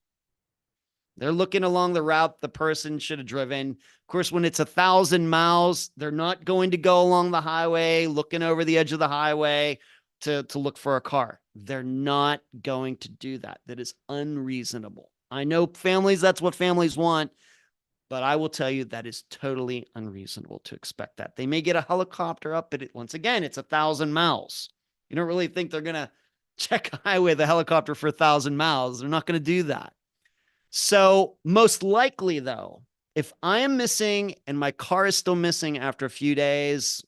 They're looking along the route the person should have driven. Of course, when it's 1,000 miles, they're not going to go along the highway, looking over the edge of the highway to look for a car. They're not going to do that. That is unreasonable. I know families, that's what families want, but I will tell you that is totally unreasonable to expect that. They may get a helicopter up, but once again, it's 1,000 miles. You don't really think they're going to check a highway with a helicopter for 1,000 miles. They're not going to do that. So most likely, though, if I am missing and my car is still missing after a few days,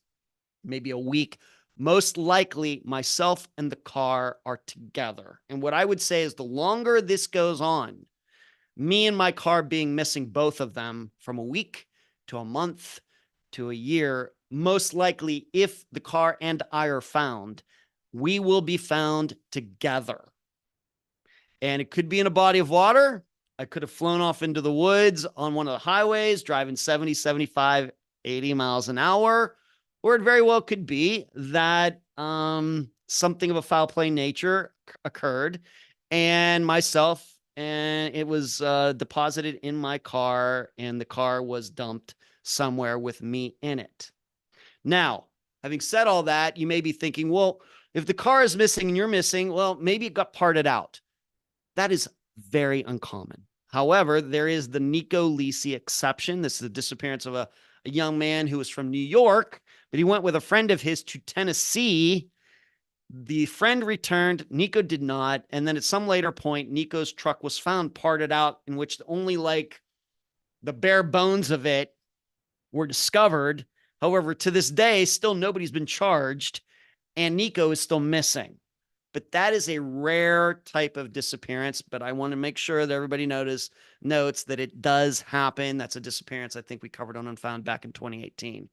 maybe a week, most likely myself and the car are together. And what I would say is the longer this goes on, me and my car being missing, both of them, from a week to a month to a year, most likely if the car and I are found, we will be found together. And it could be in a body of water. I could have flown off into the woods on one of the highways, driving 70, 75, 80 miles an hour. Or it very well could be that something of a foul play nature occurred and it was deposited in my car and the car was dumped somewhere with me in it. Now, having said all that, you may be thinking, well, if the car is missing and you're missing, well, maybe it got parted out. That is very uncommon. However, there is the Nico Lisi exception. This is the disappearance of a young man who was from New York, but he went with a friend of his to Tennessee. The friend returned, Nico did not. And then at some later point, Nico's truck was found parted out, in which only like the bare bones of it were discovered. However, to this day, still nobody's been charged and Nico is still missing. But that is a rare type of disappearance. But I want to make sure that everybody notes that it does happen. That's a disappearance I think we covered on Unfound back in 2018.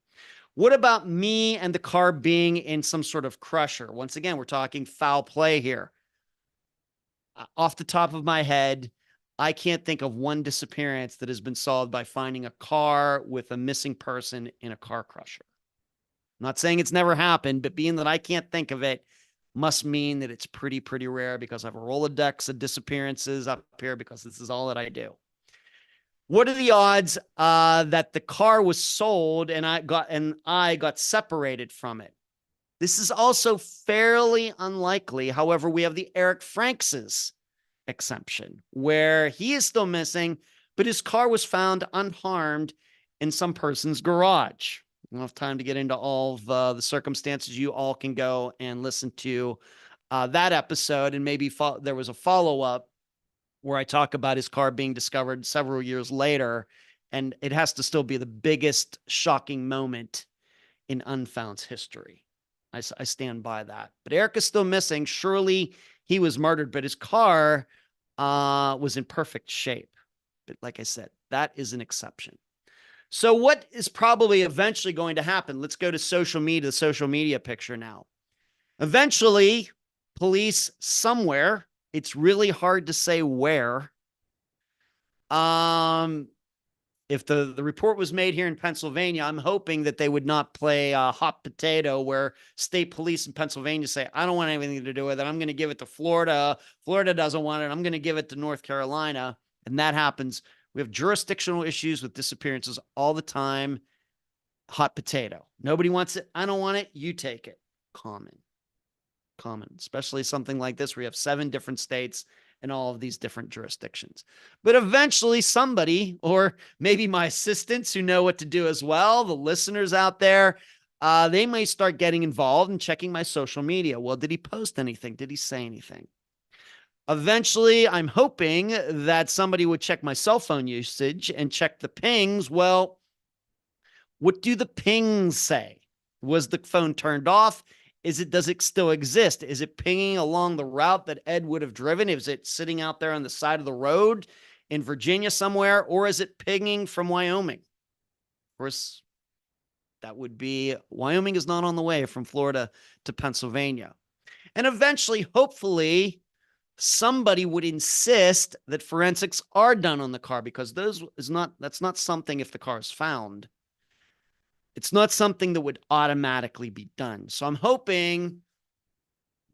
What about me and the car being in some sort of crusher? Once again, we're talking foul play here. Off the top of my head, I can't think of one disappearance that has been solved by finding a car with a missing person in a car crusher. I'm not saying it's never happened, but being that I can't think of it must mean that it's pretty rare, because I have a Rolodex of disappearances up here because this is all that I do. What are the odds that the car was sold and I got separated from it? This is also fairly unlikely. However, we have the Eric Franks's exception where he is still missing, but his car was found unharmed in some person's garage. We don't have time to get into all of the circumstances. You all can go and listen to that episode, and maybe there was a follow-up where I talk about his car being discovered several years later, and it has to still be the biggest shocking moment in Unfound's history. I stand by that. But Eric is still missing. Surely he was murdered, but his car was in perfect shape. But like I said, that is an exception. So what is probably eventually going to happen? Let's go to social media, the social media picture now. Eventually, police somewhere, it's really hard to say where. If the report was made here in Pennsylvania, I'm hoping that they would not play hot potato where state police in Pennsylvania say, I don't want anything to do with it. I'm going to give it to Florida. Florida doesn't want it. I'm going to give it to North Carolina. And that happens. We have jurisdictional issues with disappearances all the time. Hot potato. Nobody wants it. I don't want it. You take it. Common, especially something like this where you have 7 different states and all of these different jurisdictions. But eventually somebody, or maybe my assistants who know what to do as well, the listeners out there, they may start getting involved and checking my social media. Well, did he post anything? Did he say anything? Eventually, I'm hoping that somebody would check my cell phone usage and check the pings. Well, what do the pings say? Was the phone turned off? Does it still exist? Is it pinging along the route that Ed would have driven? Is it sitting out there on the side of the road in Virginia somewhere? Or is it pinging from Wyoming? Of course, that would be, Wyoming is not on the way from Florida to Pennsylvania. And eventually, hopefully, somebody would insist that forensics are done on the car, because that's not something, if the car is found, it's not something that would automatically be done. So I'm hoping,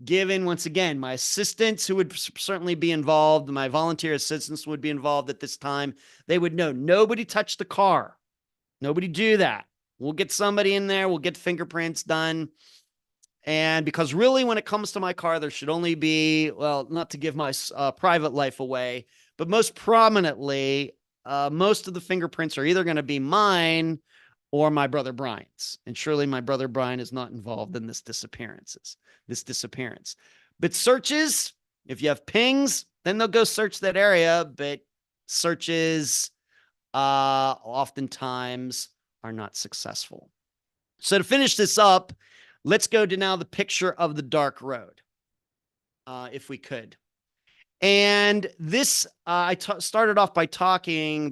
given, once again, my assistants who would certainly be involved, my volunteer assistants would be involved at this time, they would know nobody touched the car. Nobody do that. We'll get somebody in there. We'll get fingerprints done. And because really, when it comes to my car, there should only be, well, not to give my private life away, but most prominently, most of the fingerprints are either going to be mine or my brother Brian's. And surely my brother Brian is not involved in this disappearance. But searches, if you have pings, then they'll go search that area. But searches oftentimes are not successful. So to finish this up, let's go to now the picture of the dark road, if we could. And this, I started off by saying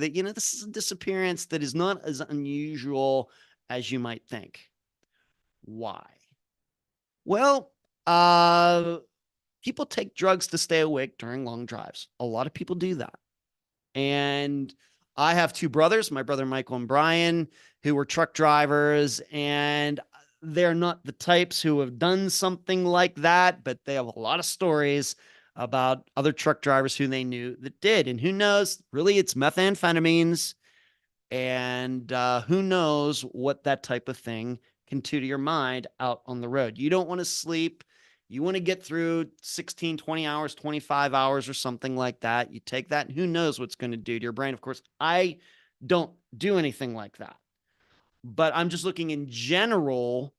that, this is a disappearance that is not as unusual as you might think. Why? Well, people take drugs to stay awake during long drives. A lot of people do that. And I have 2 brothers, my brother Michael and Brian, who were truck drivers, and they're not the types who have done something like that, but they have a lot of stories about other truck drivers who they knew that did. And who knows, really, it's methamphetamines, and who knows what that type of thing can do to your mind out on the road. You don't want to sleep. You want to get through 16, 20 hours, 25 hours or something like that. You take that, and who knows what's going to do to your brain. Of course, I don't do anything like that. But I'm just looking in general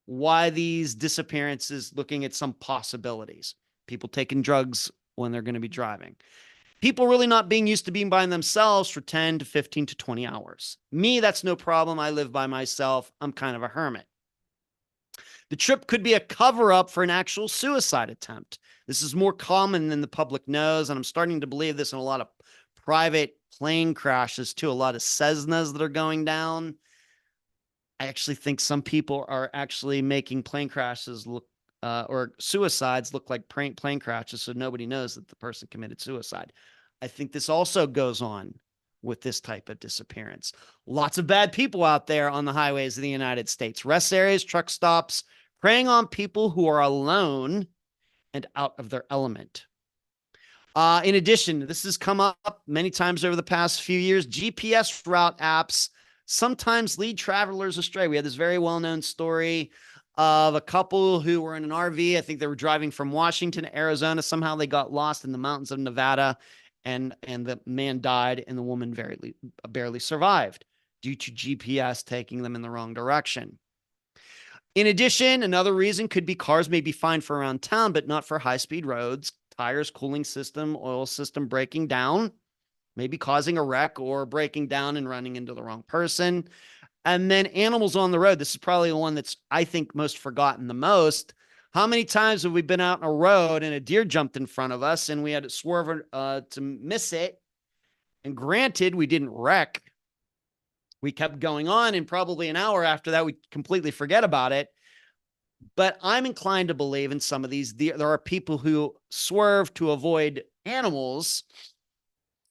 why these disappearances, looking at some possibilities. People taking drugs when they're going to be driving. People really not being used to being by themselves for 10 to 15 to 20 hours. Me, that's no problem. I live by myself. I'm kind of a hermit. The trip could be a cover-up for an actual suicide attempt. This is more common than the public knows, and I'm starting to believe this in a lot of private plane crashes too. A lot of Cessnas that are going down. I actually think some people are actually making plane crashes look or suicides look like plane crashes, so nobody knows that the person committed suicide. I think this also goes on with this type of disappearance. Lots of bad people out there on the highways of the United States, rest areas, truck stops, preying on people who are alone and out of their element. In addition, this has come up many times over the past few years. GPS route apps sometimes lead travelers astray. We had this very well-known story of a couple who were in an RV. I think they were driving from Washington to Arizona. Somehow they got lost in the mountains of Nevada, and the man died, and the woman barely survived due to GPS taking them in the wrong direction. In addition, another reason could be cars may be fine for around town, but not for high-speed roads. Tires, cooling system, oil system breaking down, maybe causing a wreck or breaking down and running into the wrong person. And then animals on the road. This is probably the one that's, I think, most forgotten the most. How many times have we been out on a road and a deer jumped in front of us and we had to swerve to miss it? And granted, we didn't wreck. We kept going on, and probably an hour after that, we completely forget about it. But I'm inclined to believe in some of these. There are people who swerve to avoid animals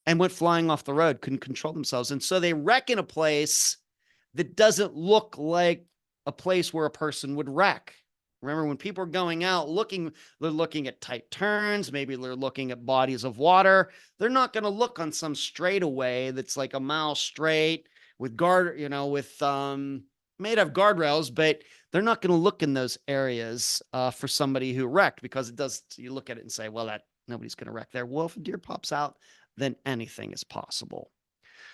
and went flying off the road, couldn't control themselves. And so they wreck in a place that doesn't look like a place where a person would wreck. Remember, when people are going out looking, they're looking at tight turns. Maybe they're looking at bodies of water. They're not going to look on some straightaway that's like a mile straight with made of guardrails, but they're not going to look in those areas for somebody who wrecked, because you look at it and say, well, that nobody's going to wreck there. Well, if a deer pops out, then anything is possible.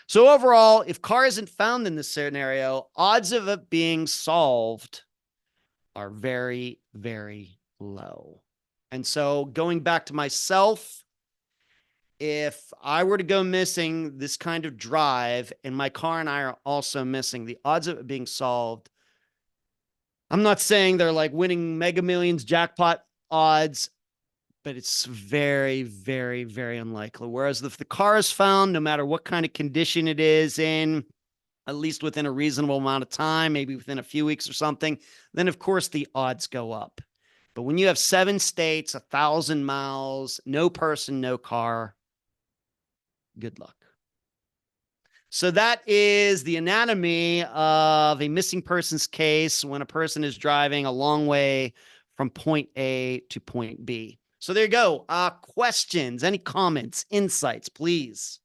So overall, if car isn't found in this scenario, odds of it being solved are very, very low. And so going back to myself, if I were to go missing this kind of drive and my car and I are also missing, the odds of it being solved, I'm not saying they're like winning Mega Millions jackpot odds, but it's very, very, very unlikely. Whereas if the car is found, no matter what kind of condition it is in, at least within a reasonable amount of time, maybe within a few weeks or something, then of course the odds go up. But when you have 7 states, 1,000 miles, no person, no car, good luck. So that is the anatomy of a missing persons case when a person is driving a long way from point A to point B. So there you go. Questions, any comments, insights, please.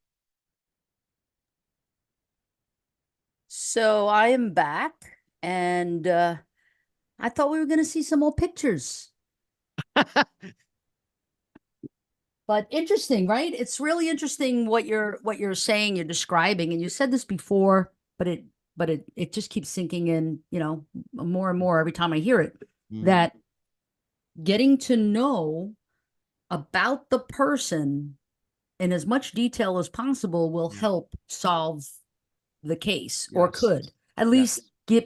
So I am back, and I thought we were going to see some more pictures. But interesting, right? It's really interesting what you're saying, you're describing, and you said this before, but it just keeps sinking in, more and more every time I hear it, that getting to know about the person in as much detail as possible will help solve the case, or could at least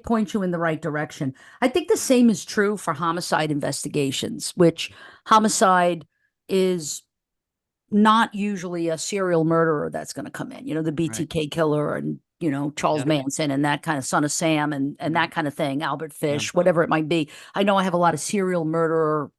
point you in the right direction. I think the same is true for homicide investigations, which homicide is not usually a serial murderer that's going to come in, the BTK killer and, Charles Manson and that kind of Son of Sam and that kind of thing, Albert Fish, whatever it might be. I know I have a lot of serial murderer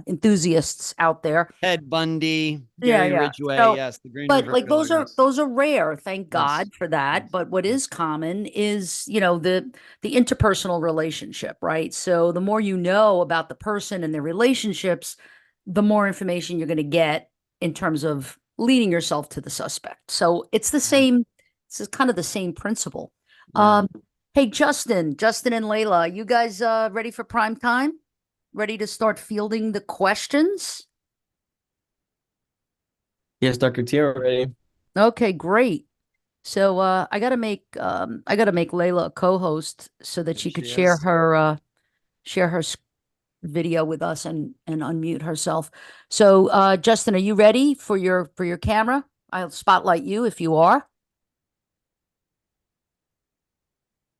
enthusiasts out there. Ted Bundy, Gary Ridgway, so, yes, the Green but River like Killer, those are rare, thank God for that. But what is common is, the interpersonal relationship, right? So the more you know about the person and their relationships, the more information you're going to get in terms of leading yourself to the suspect. So it's the same, it's kind of the same principle. Hey, Justin and Layla, you guys ready for prime time? Ready to start fielding the questions? Yes, Dr. T, ready. Okay, great. So I gotta make Layla a co-host so that she could share her video with us and unmute herself. So Justin, are you ready for your camera? I'll spotlight you if you are.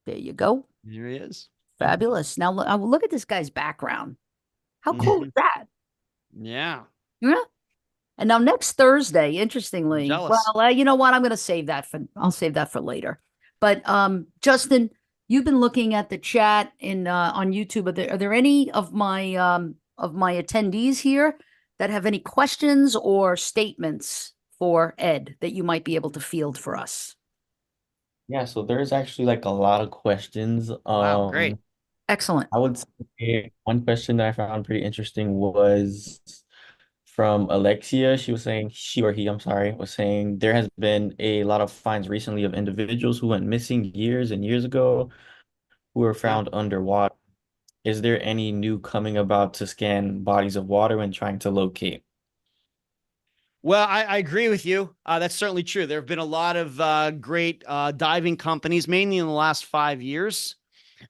There you go. Here he is. Fabulous. Now look at this guy's background. How cool is that? Yeah. Yeah. And now next Thursday, interestingly, well, you know what? I'll save that for later. But Justin, you've been looking at the chat on YouTube. Are there any of my attendees here that have any questions or statements for Ed that you might be able to field for us? Yeah, so there's actually like a lot of questions. Wow, great. Excellent. I would say one question that I found pretty interesting was from Alexia. She was saying, she or he, I'm sorry, was saying there has been a lot of finds recently of individuals who went missing years and years ago who were Yeah. found underwater. Is there any new coming about to scan bodies of water when trying to locate? Well, I agree with you. That's certainly true. There have been a lot of great diving companies, mainly in the last 5 years,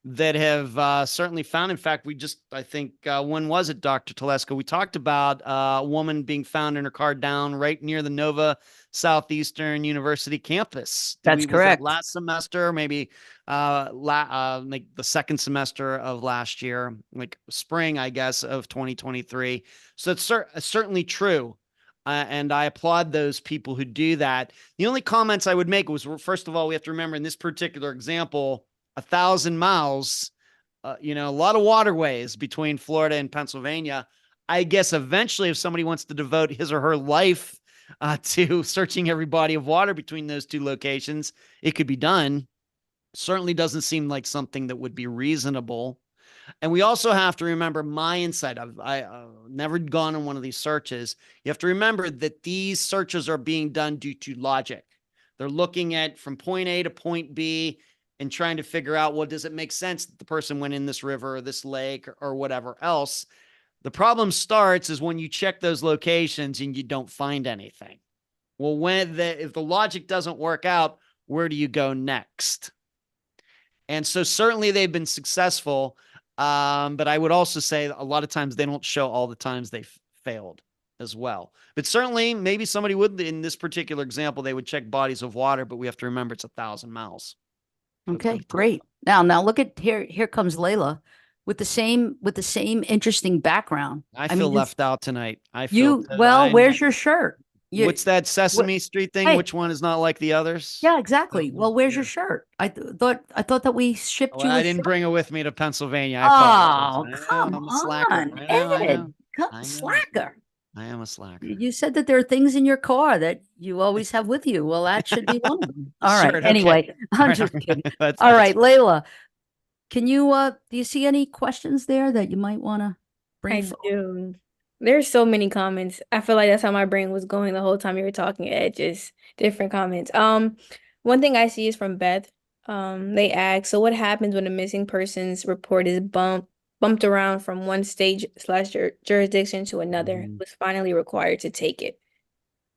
that have certainly found. In fact, I think, when was it, Dr. Telesco? We talked about a woman being found in her car down right near the Nova Southeastern University campus. That's Was that correct. last semester? Maybe like the second semester of last year, like spring, I guess, of 2023. So it's certainly true. And I applaud those people who do that. The only comments I would make was, first of all, we have to remember in this particular example, 1,000 miles, a lot of waterways between Florida and Pennsylvania. I guess eventually, if somebody wants to devote his or her life to searching every body of water between those two locations, it could be done. Certainly doesn't seem like something that would be reasonable. And we also have to remember my insight. I never gone on one of these searches. You have to remember that these searches are being done due to logic. They're looking at from point A to point B and trying to figure out, well, does it make sense that the person went in this river or this lake or whatever else? The problem starts is when you check those locations and you don't find anything. Well, if the logic doesn't work out, where do you go next? And so certainly they've been successful. But I would also say a lot of times they don't show all the times they failed as well. But certainly maybe somebody would, in this particular example, they would check bodies of water, but we have to remember it's 1,000 miles. So it's Okay, going to be tough. great. Now look at here. Here comes Layla with the same interesting background. I I feel mean, left out tonight. I feel well, where's your shirt? what's that What, Sesame Street thing? hey, Which one is not like the others? yeah, exactly. Well, where's your Yeah. shirt? I thought that we shipped Well, you I a didn't shirt. bring it with me to Pennsylvania. I apologize. Oh, I know come I'm a slacker. on, I know. I Ed. know. Come, I know. slacker. I am a slacker. You said that there are things in your car that you always have with you. Well, that should be one of them. The All right. shirt. Okay. Anyway, All I'm right. just kidding. All That's right, Layla, can you do you see any questions there that you might want to bring I forward? do. There's so many comments. I feel like that's how my brain was going the whole time you were talking, Ed, just different comments. One thing I see is from Beth. They ask, so what happens when a missing person's report is bumped around from one stage slash jurisdiction to another? Mhm. Was finally required to take it,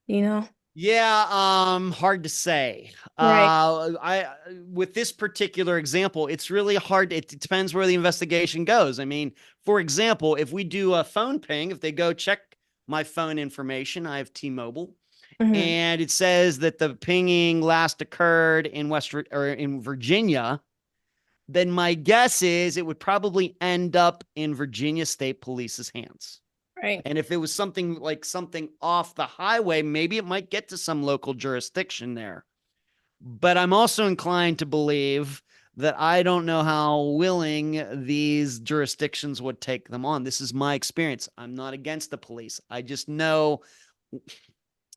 you know? Yeah, hard to say. Right. I with this particular example, it's really hard. It depends where the investigation goes. I mean, for example, if we do a phone ping, if they go check my phone information, I have T-Mobile, Hmm. and it says that the pinging last occurred in in Virginia, then my guess is it would probably end up in Virginia State Police's hands. Right. And if it was something off the highway, maybe it might get to some local jurisdiction there. But I'm also inclined to believe that I don't know how willing these jurisdictions would take them on. This is my experience. I'm not against the police. I just know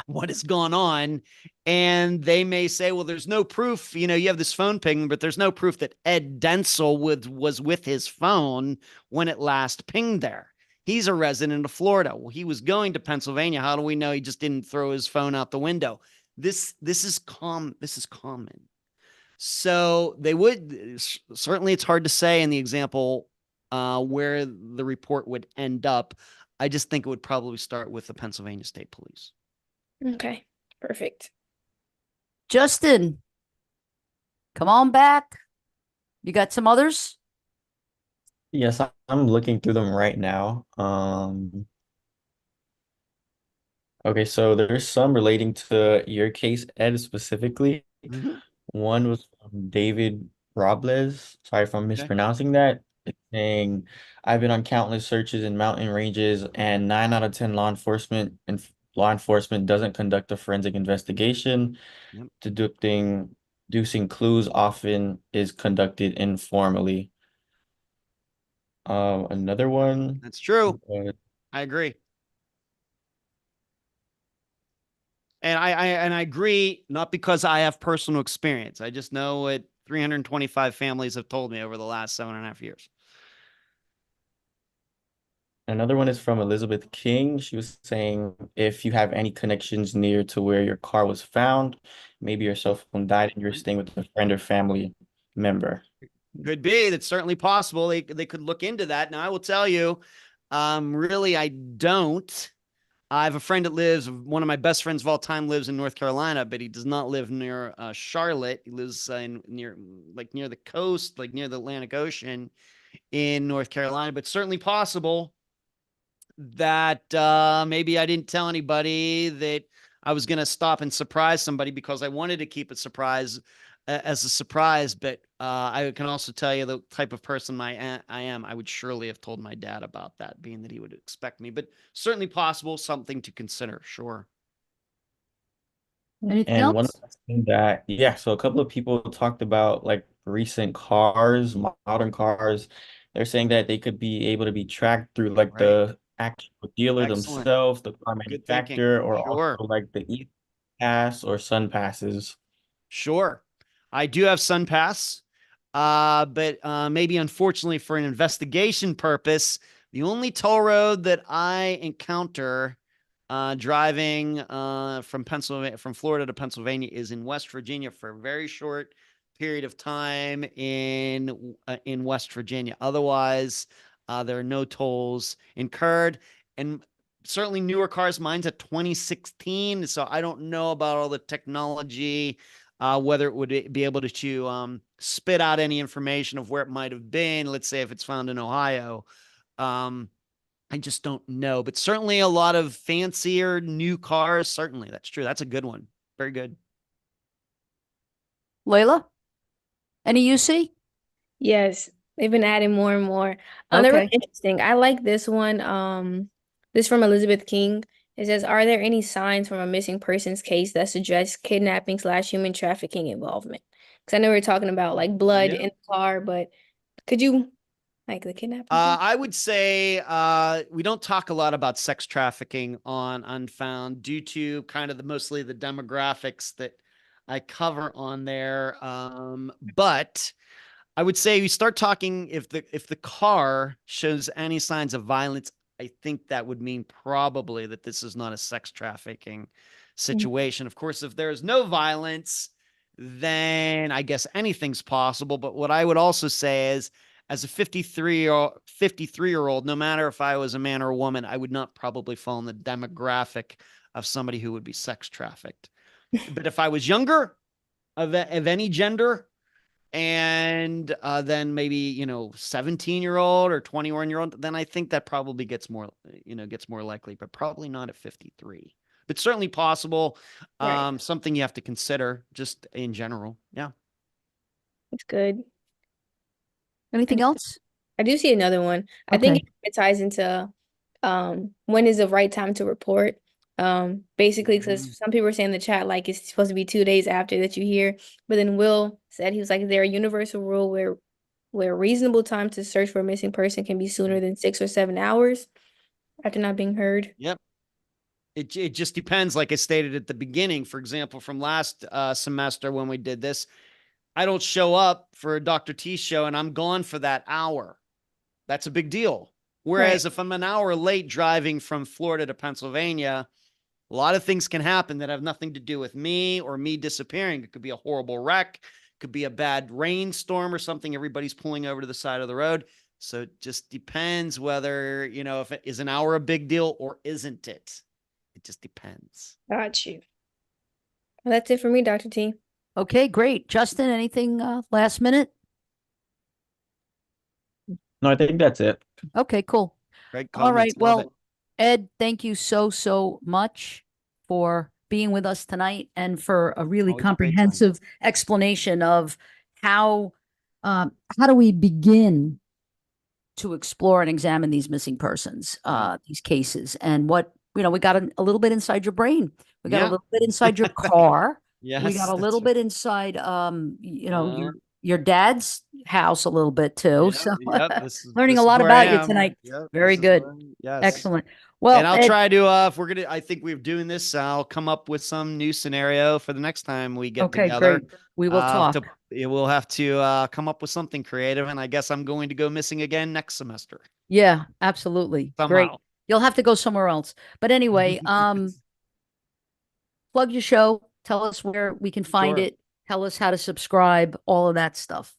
what has gone on. And they may say, well, there's no proof. You have this phone ping, but there's no proof that Ed Dentzel was with his phone when it last pinged there. He's a resident of Florida. Well, he was going to Pennsylvania. How do we know he just didn't throw his phone out the window? This is common. So they would certainly, it's hard to say in the example where the report would end up. I just think it would probably start with the Pennsylvania State Police. Okay. Perfect. Justin, come on back. You got some others? Yes, I'm looking through them right now. Okay, so there's some relating to your case, Ed, specifically. Mhm. One was from David Robles. Sorry if I'm Okay. mispronouncing that. It's saying, I've been on countless searches in mountain ranges, and 9 out of 10 law enforcement doesn't conduct a forensic investigation. Yep. Deducing clues often is conducted informally. Another one That's true. was I agree. And I agree, not because I have personal experience. I just know what 325 families have told me over the last 7.5 years. Another one is from Elizabeth King. She was saying if you have any connections near to where your car was found, maybe your cell phone died and you're staying with a friend or family member. Could be. That's certainly possible. They could look into that. Now, I will tell you, really, I don't. I have a friend that lives, one of my best friends of all time lives in North Carolina, but he does not live near Charlotte. He lives near the coast, like near the Atlantic Ocean in North Carolina, but certainly possible that maybe I didn't tell anybody that I was going to stop and surprise somebody because I wanted to keep it as a surprise. But I can also tell you the type of person I am. I would surely have told my dad about that, being that he would expect me, but certainly possible, something to consider. Sure. Anything And one of else? the things that, yeah, so a couple of people talked about like recent cars, modern cars. They're saying that they could be able to be tracked through like Right. the actual dealer Excellent. themselves, the car Good thinking. manufacturer, or also Sure. like the e-pass or sun passes. Sure. I do have SunPass, but maybe unfortunately for an investigation purpose, the only toll road that I encounter driving from Florida to Pennsylvania is in West Virginia for a very short period of time in West Virginia. Otherwise, there are no tolls incurred, and certainly newer cars. Mine's a 2016, so I don't know about all the technology, whether it would be able to spit out any information of where it might have been. Let's say if it's found in Ohio. I just don't know, but certainly a lot of fancier new cars. Certainly, that's true. That's a good one. Very good. Layla, any UC? Yes, they've been adding more and more. They're really Okay. interesting. I like this one. This from Elizabeth King. It says, "Are there any signs from a missing persons case that suggest kidnapping slash human trafficking involvement?" Because I know we're talking about like blood Yeah. in the car, but could you like the kidnapping thing? I would say we don't talk a lot about sex trafficking on Unfound due to kind of mostly the demographics that I cover on there. But I would say you start talking if the car shows any signs of violence, I think that would mean probably that this is not a sex trafficking situation. Of course, if there's no violence, then I guess anything's possible. But what I would also say is, as a 53-year-old, no matter if I was a man or a woman, I would not probably fall in the demographic of somebody who would be sex trafficked. But if I was younger, of any gender, and then maybe 17-year-old or 21-year-old, then I think that probably gets more likely, but probably not at 53, but certainly possible. Right. Something you have to consider just in general. Yeah. It's good. Anything And else? I do see another one. I think Okay. it ties into when is the right time to report. Basically, because some people are saying in the chat like it's supposed to be 2 days after that you hear, but then Will said he was like, is there a universal rule where reasonable time to search for a missing person can be sooner than 6 or 7 hours after not being heard? Yep. It just depends. Like I stated at the beginning, for example, from last semester when we did this, I don't show up for a Dr. T show and I'm gone for that hour. That's a big deal. Right. Whereas if I'm an hour late driving from Florida to Pennsylvania, a lot of things can happen that have nothing to do with me or me disappearing. It could be a horrible wreck, it could be a bad rainstorm or something. Everybody's pulling over to the side of the road. So it just depends whether, if it is an hour a big deal or isn't it. It just depends. Got you. Well, that's it for me, Dr. T. Okay, great. Justin, anything last minute? No, I think that's it. Okay, cool. Great All right. comments. Love Well, it. Ed, thank you so much for being with us tonight and for a really Always a great time. comprehensive explanation of how do we begin to explore and examine these missing persons, these cases, and what, we got a little bit inside your brain. We got a Yeah. little bit inside your car. Yes, We got a that's little right. bit inside, your dad's house a little bit too. Yep, So yep. This is learning a this is lot where I about you am. tonight. Yep, Very this is good. where yes. Excellent. And Well, I'll Ed, try to if we're gonna I think we're doing this, I'll come up with some new scenario for the next time we get okay, together. great. We will talk. We'll have to come up with something creative, and I guess I'm going to go missing again next semester Yeah, absolutely. Great. somehow. You'll have to go somewhere else. But anyway, plug your show. Tell us where we can find Sure. it. Tell us how to subscribe, all of that stuff.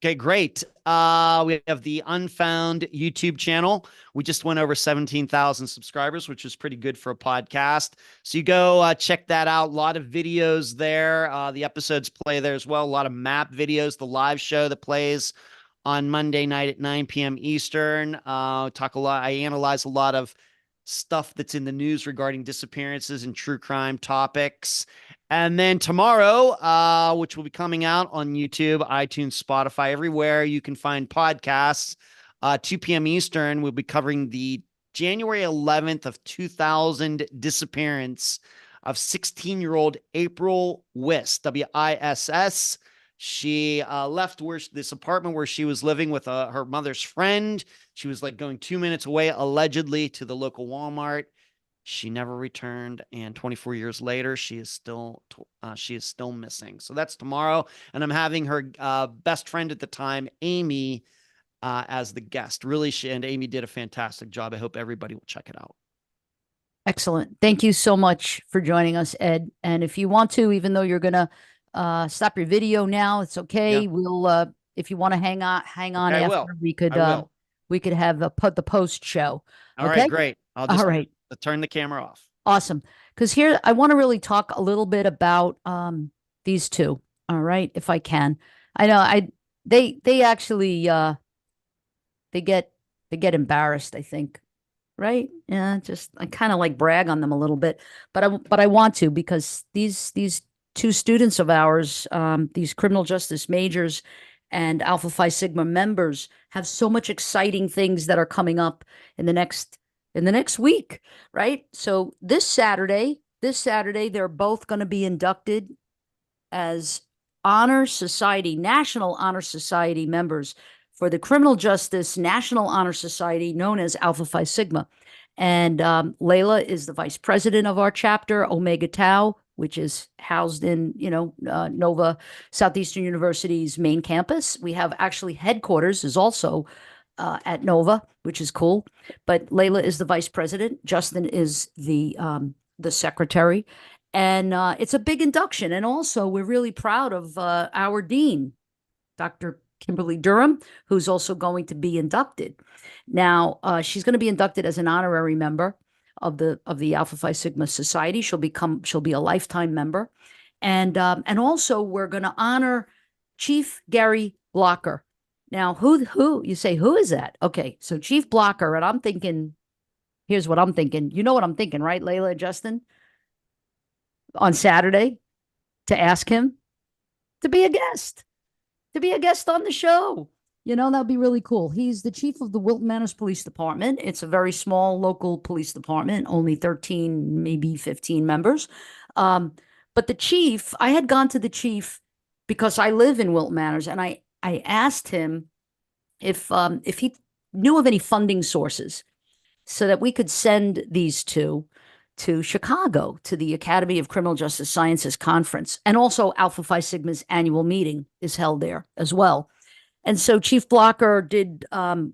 Okay, great. We have the Unfound YouTube channel. We just went over 17,000 subscribers, which is pretty good for a podcast. So you go check that out. A lot of videos there. The episodes play there as well. A lot of map videos. The live show that plays on Monday night at 9 p.m. Eastern. Talk a lot. I analyze a lot of stuff that's in the news regarding disappearances and true crime topics. And then tomorrow, which will be coming out on YouTube, iTunes, Spotify, everywhere you can find podcasts, 2 p.m. Eastern, we'll be covering the January 11th of 2000 disappearance of 16-year-old April Wiss, W-I-S-S. She left this apartment where she was living with her mother's friend. She was like going 2 minutes away, allegedly, to the local Walmart. She never returned, and 24 years later, she is still missing. So that's tomorrow, and I'm having her best friend at the time, Amy, as the guest. Really, and Amy did a fantastic job. I hope everybody will check it out. Excellent. Thank you so much for joining us, Ed. And if you want to, even though you're gonna stop your video now, it's okay. Yeah. We'll if you want to hang on Okay, after, we could have the post show. All Okay? right, great. I'll just All right. turn the camera off. Awesome. Because here I want to really talk a little bit about these two. All right, if I can. I know they actually they get embarrassed, I think. Right? Yeah, just I kind of like brag on them a little bit, but I want to because these two students of ours, these criminal justice majors and Alpha Phi Sigma members have so much exciting things that are coming up in the next week, right? So this Saturday, they're both going to be inducted as National Honor Society members for the Criminal Justice National Honor Society, known as Alpha Phi Sigma. And Layla is the vice president of our chapter, Omega Tau, which is housed in, Nova Southeastern University's main campus. We have actually headquarters is also at Nova, which is cool. But Layla is the vice president. Justin is the secretary. And it's a big induction. And also, we're really proud of our dean, Dr. Kimberly Durham, who's also going to be inducted. Now, she's going to be inducted as an honorary member of the Alpha Phi Sigma Society. She'll be a lifetime member. And also, we're going to honor Chief Gary Blocker. Now, who you say, who is that? Okay, so Chief Blocker, and I'm thinking, here's what I'm thinking. You know what I'm thinking, right, Layla and Justin? On Saturday to ask him to be a guest on the show. That'd be really cool. He's the chief of the Wilton Manors Police Department. It's a very small local police department, only 13, maybe 15 members. But the chief, I had gone to the chief because I live in Wilton Manors, and I asked him if he knew of any funding sources so that we could send these two to Chicago, to the Academy of Criminal Justice Sciences conference. And also Alpha Phi Sigma's annual meeting is held there as well. And so Chief Blocker did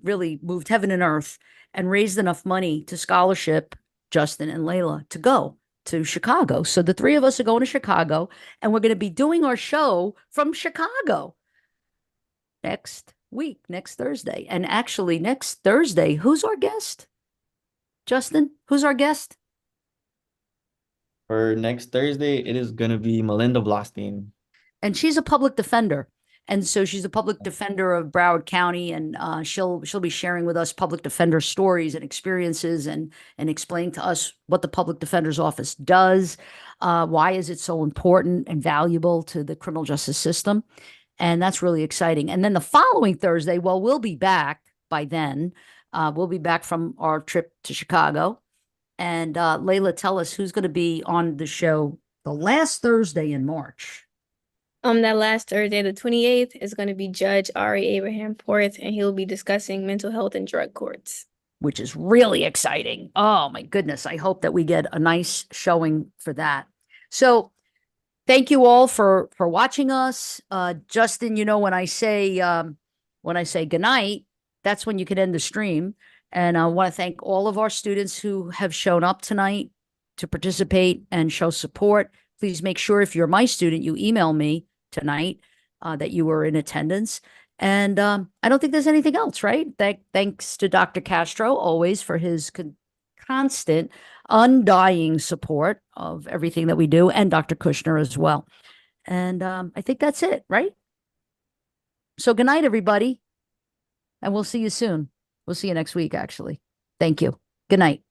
really moved heaven and earth and raised enough money to scholarship Justin and Layla to go to Chicago. So the three of us are going to Chicago, and we're going to be doing our show from Chicago next week, next Thursday. And actually next Thursday, who's our guest? Justin, who's our guest? For next Thursday, it is going to be Melinda Blostein. And she's a public defender. And so she's a public defender of Broward County, and she'll be sharing with us public defender stories and experiences and explaining to us what the public defender's office does, why is it so important and valuable to the criminal justice system. And that's really exciting. And then the following Thursday, well, we'll be back by then. We'll be back from our trip to Chicago. And Layla, tell us who's going to be on the show the last Thursday in March. That last Thursday, the 28th, is going to be Judge Ari Abraham Porth, and he'll be discussing mental health and drug courts. Which is really exciting. Oh my goodness. I hope that we get a nice showing for that. So thank you all for watching us. Justin, you know, when I say good night, that's when you can end the stream. And I want to thank all of our students who have shown up tonight to participate and show support. Please make sure if you're my student, you email me tonight that you were in attendance. And I don't think there's anything else, right? Thanks to Dr. Castro always for his constant, undying support of everything that we do, and Dr. Kushner as well. And I think that's it, right? So good night, everybody. And we'll see you soon. We'll see you next week, actually. Thank you. Good night.